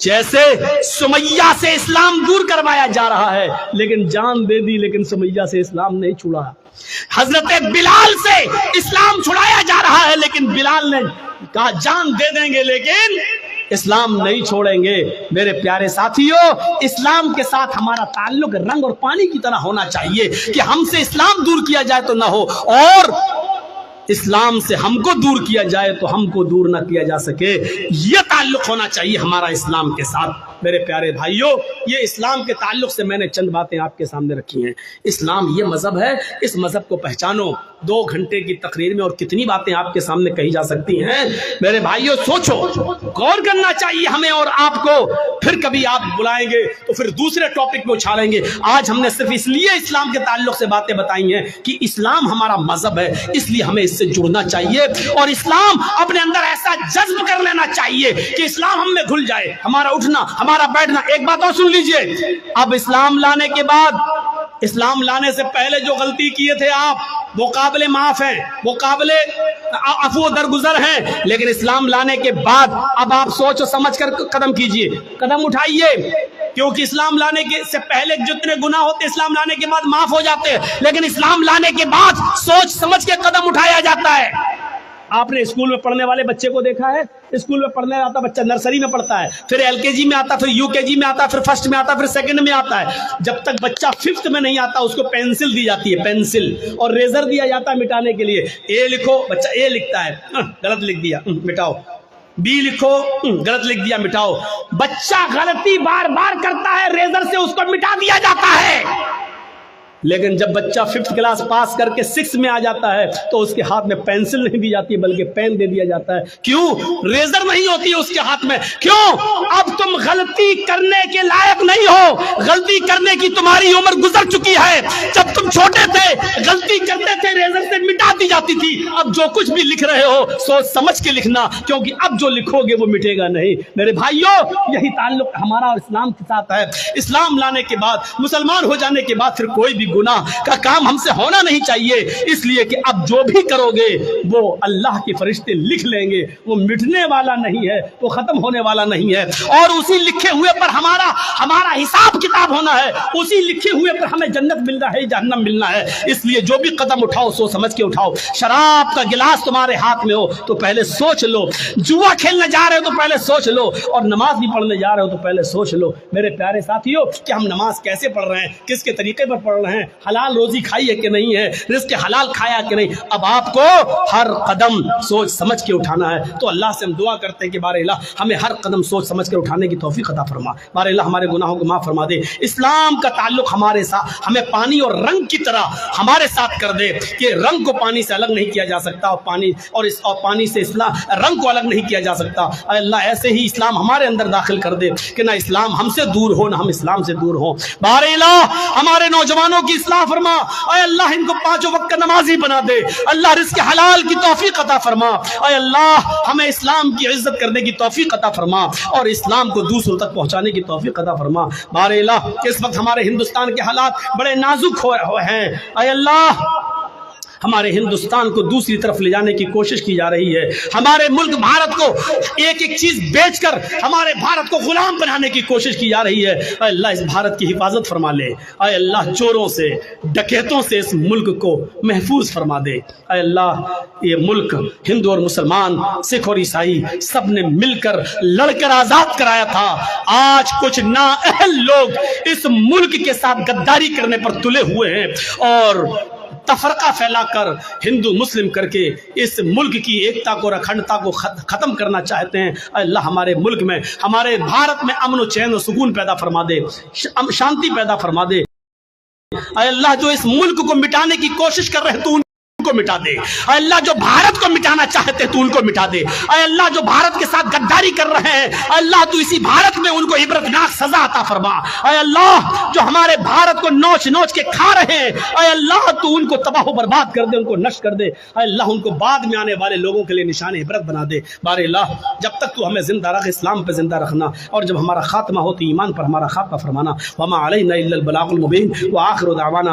جیسے سمیہ سے اسلام دور کروایا جا رہا ہے، لیکن جان دے دی، لیکن سمیہ سے اسلام نہیں چھڑا۔ حضرت بلال سے اسلام چھڑایا جا رہا ہے، لیکن بلال نے کہا جان دے دیں گے لیکن اسلام نہیں چھوڑیں گے۔ میرے پیارے ساتھیوں، اسلام کے ساتھ ہمارا تعلق رنگ اور پانی کی طرح ہونا چاہیے کہ ہم سے اسلام دور کیا جائے تو نہ ہو، اور اسلام سے ہم کو دور کیا جائے تو ہم کو دور نہ کیا جا سکے۔ یہ تعلق ہونا چاہیے ہمارا اسلام کے ساتھ۔ میرے پیارے بھائیوں، یہ اسلام کے تعلق سے میں نے چند باتیں آپ کے سامنے رکھی ہیں۔ اسلام یہ مذہب ہے، اس مذہب کو پہچانو۔ 2 گھنٹے کی تقریر میں اور کتنی باتیں آپ کے سامنے کہی جا سکتی ہیں۔ میرے بھائیوں سوچو، غور کرنا چاہیے ہمیں اور آپ کو۔ پھر کبھی آپ بلائیں گے تو پھر دوسرے ٹاپک پہ اچھالیں گے۔ آج ہم نے صرف اس لیے اسلام کے تعلق سے باتیں بتائی ہیں کہ اسلام ہمارا مذہب ہے، اس لیے ہمیں اس سے جڑنا چاہیے، اور اسلام اپنے اندر ایسا جذب کر لینا چاہیے کہ اسلام ہم میں گھل جائے، ہمارا اٹھنا، ہمارا بیٹھنا۔ ایک بات اور سن لیجئے، اب اسلام لانے کے بعد، اسلام لانے سے پہلے جو غلطی کیے تھے آپ، وہ قابل معاف ہیں، وہ قابل عفو درگزر ہیں، لیکن اسلام لانے کے بعد اب آپ سوچ و سمجھ کر قدم کیجئے، قدم اٹھائیے، کیونکہ اسلام لانے کے سے پہلے جتنے گناہ ہوتے اسلام لانے کے بعد معاف ہو جاتے ہیں، لیکن اسلام لانے کے بعد سوچ سمجھ کے قدم اٹھایا جاتا ہے۔ آپ نے اسکول میں پڑھنے والے بچے کو دیکھا ہے، اسکول میں پڑھنے آتا بچہ نرسری میں پڑھتا ہے، پھر LKG میں آتا، پھر UKG میں آتا، پھر فرسٹ میں آتا، پھر سیکنڈ میں آتا ہے۔ جب تک بچہ 5th میں نہیں آتا اس کو پینسل دی جاتی ہے، پینسل، اور ریزر دیا جاتا ہے مٹانے کے لیے۔ A لکھو، بچہ A لکھتا ہے، غلط لکھ دیا، مٹاؤ۔ B لکھو، غلط لکھ دیا، مٹاؤ۔ بچہ غلطی بار بار کرتا ہے، ریزر سے اس کو مٹا دیا جاتا ہے۔ لیکن جب بچہ 5th کلاس پاس کر کے 6 میں آ جاتا ہے تو اس کے ہاتھ میں پینسل نہیں دی جاتی بلکہ پین دے دیا جاتا ہے۔ کیوں؟ ریزر نہیں ہوتی ہے اس کے ہاتھ میں۔ کیوں؟ اب تم غلطی کرنے کے لائق نہیں ہو، غلطی کرنے کی تمہاری عمر گزر چکی ہے۔ جب تم چھوٹے تھے غلطی کرتے تھے، ریزر سے مٹا دی جاتی تھی۔ اب جو کچھ بھی لکھ رہے ہو سوچ سمجھ کے لکھنا، کیونکہ اب جو لکھو گے وہ مٹے گا نہیں۔ میرے بھائیوں، یہی تعلق ہمارا اور اسلام کے ساتھ ہے۔ اسلام لانے کے بعد، مسلمان ہو جانے کے بعد پھر کوئی بھی گناہ کا کام ہم سے ہونا نہیں چاہیے، اس لیے کہ اب جو بھی کرو گے وہ اللہ کے فرشتے لکھ لیں گے، وہ مٹنے والا نہیں ہے، وہ ختم ہونے والا نہیں ہے، اور اسی لکھے ہوئے پر ہمارا حساب کتاب ہونا ہے، اسی لکھے ہوئے پر ہمیں جنت ملنا ہے، جہنم ملنا ہے۔ اس لیے جو بھی قدم اٹھاؤ سوچ سمجھ کے اٹھاؤ۔ شراب کا گلاس تمہارے ہاتھ میں ہو تو پہلے سوچ لو، جوا کھیلنے جا رہے ہو تو پہلے سوچ لو، اور نماز بھی پڑھنے جا رہے ہو تو پہلے سوچ لو۔ میرے پیارے ساتھیوں، کہ ہم نماز کیسے پڑھ رہے ہیں، کس کے طریقے پر پڑھ رہے ہیں، حلال روزی کھائی ہے کہ نہیں ہے، رزق حلال کھایا کہ نہیں۔ اب آپ کو ہر قدم سوچ سمجھ کے اٹھانا ہے۔ تو اللہ سے ہم دعا کرتے ہیں کہ بار الہ ہمیں ہر قدم سوچ سمجھ کے اٹھانے کی توفیق عطا فرما، بار الہ ہمارے گناہوں کو معاف فرما دے۔ اسلام کا تعلق ہمارے ساتھ، ہمیں پانی اور رنگ کی طرح ہمارے ساتھ کر دے کہ رنگ کو پانی سے الگ نہیں کیا جا سکتا، اور پانی سے اسلام رنگ کو الگ نہیں کیا جا سکتا۔ اے اللہ ایسے ہی اسلام ہمارے اندر داخل کر دے کہ نہ اسلام ہم سے دور ہو نہ ہم اسلام سے دور ہوں۔ بار الہ ہمارے نوجوانوں کی اصلاح فرما، اے اللہ ان کو 5 وقت کا نمازی بنا دے، اللہ رزق حلال کی توفیق عطا فرما، اے اللہ ہمیں اسلام کی عزت کرنے کی توفیق عطا فرما اور اسلام کو دوسروں تک پہنچانے کی توفیق عطا فرما۔ بار الہ اس وقت ہمارے ہندوستان کے حالات بڑے نازک ہوئے ہیں، اے اللہ ہمارے ہندوستان کو دوسری طرف لے جانے کی کوشش کی جا رہی ہے، ہمارے ملک بھارت کو ایک ایک چیز بیچ کر ہمارے بھارت کو غلام بنانے کی کوشش کی جا رہی ہے۔ اے اللہ اس بھارت کی حفاظت فرما لے، اے اللہ چوروں سے ڈکیتوں سے اس ملک کو محفوظ فرما دے۔ اے اللہ یہ ملک ہندو اور مسلمان، سکھ اور عیسائی سب نے مل کر لڑ کر آزاد کرایا تھا۔ آج کچھ نااہل لوگ اس ملک کے ساتھ غداری کرنے پر تلے ہوئے ہیں اور تفرقہ پھیلا کر ہندو مسلم کر کے اس ملک کی ایکتا کو اور اکھنڈتا کو ختم کرنا چاہتے ہیں۔ اے اللہ ہمارے ملک میں، ہمارے بھارت میں امن و چین و سکون پیدا فرما دے، شانتی پیدا فرما دے۔ اے اللہ جو اس ملک کو مٹانے کی کوشش کر رہے تو ان کو مٹا دے، اے اللہ جو بھارت کو مٹانا چاہتے تو ان کو مٹا دے، اے اللہ جو بھارت کے ساتھ غداری کر رہے ہیں اے اللہ تو اسی بھارت میں ان کو عبرتناک سزا عطا فرما۔ اے اللہ جو ہمارے بھارت کو نوچ نوچ کے کھا رہے ہیں اے اللہ تو ان کو تباہ و برباد کر دے، ان کو نشٹ کر دے، اے اللہ ان کو بعد میں آنے والے لوگوں کے لیے نشان عبرت بنا دے۔ بار اللہ جب تک تو ہمیں زندہ رکھ، اسلام پہ زندہ رکھنا، اور جب ہمارا خاتمہ ہو تو ایمان پر ہمارا خاتمہ فرمانا۔ وما علینا الا البلاغ المبین، وآخر دعوانا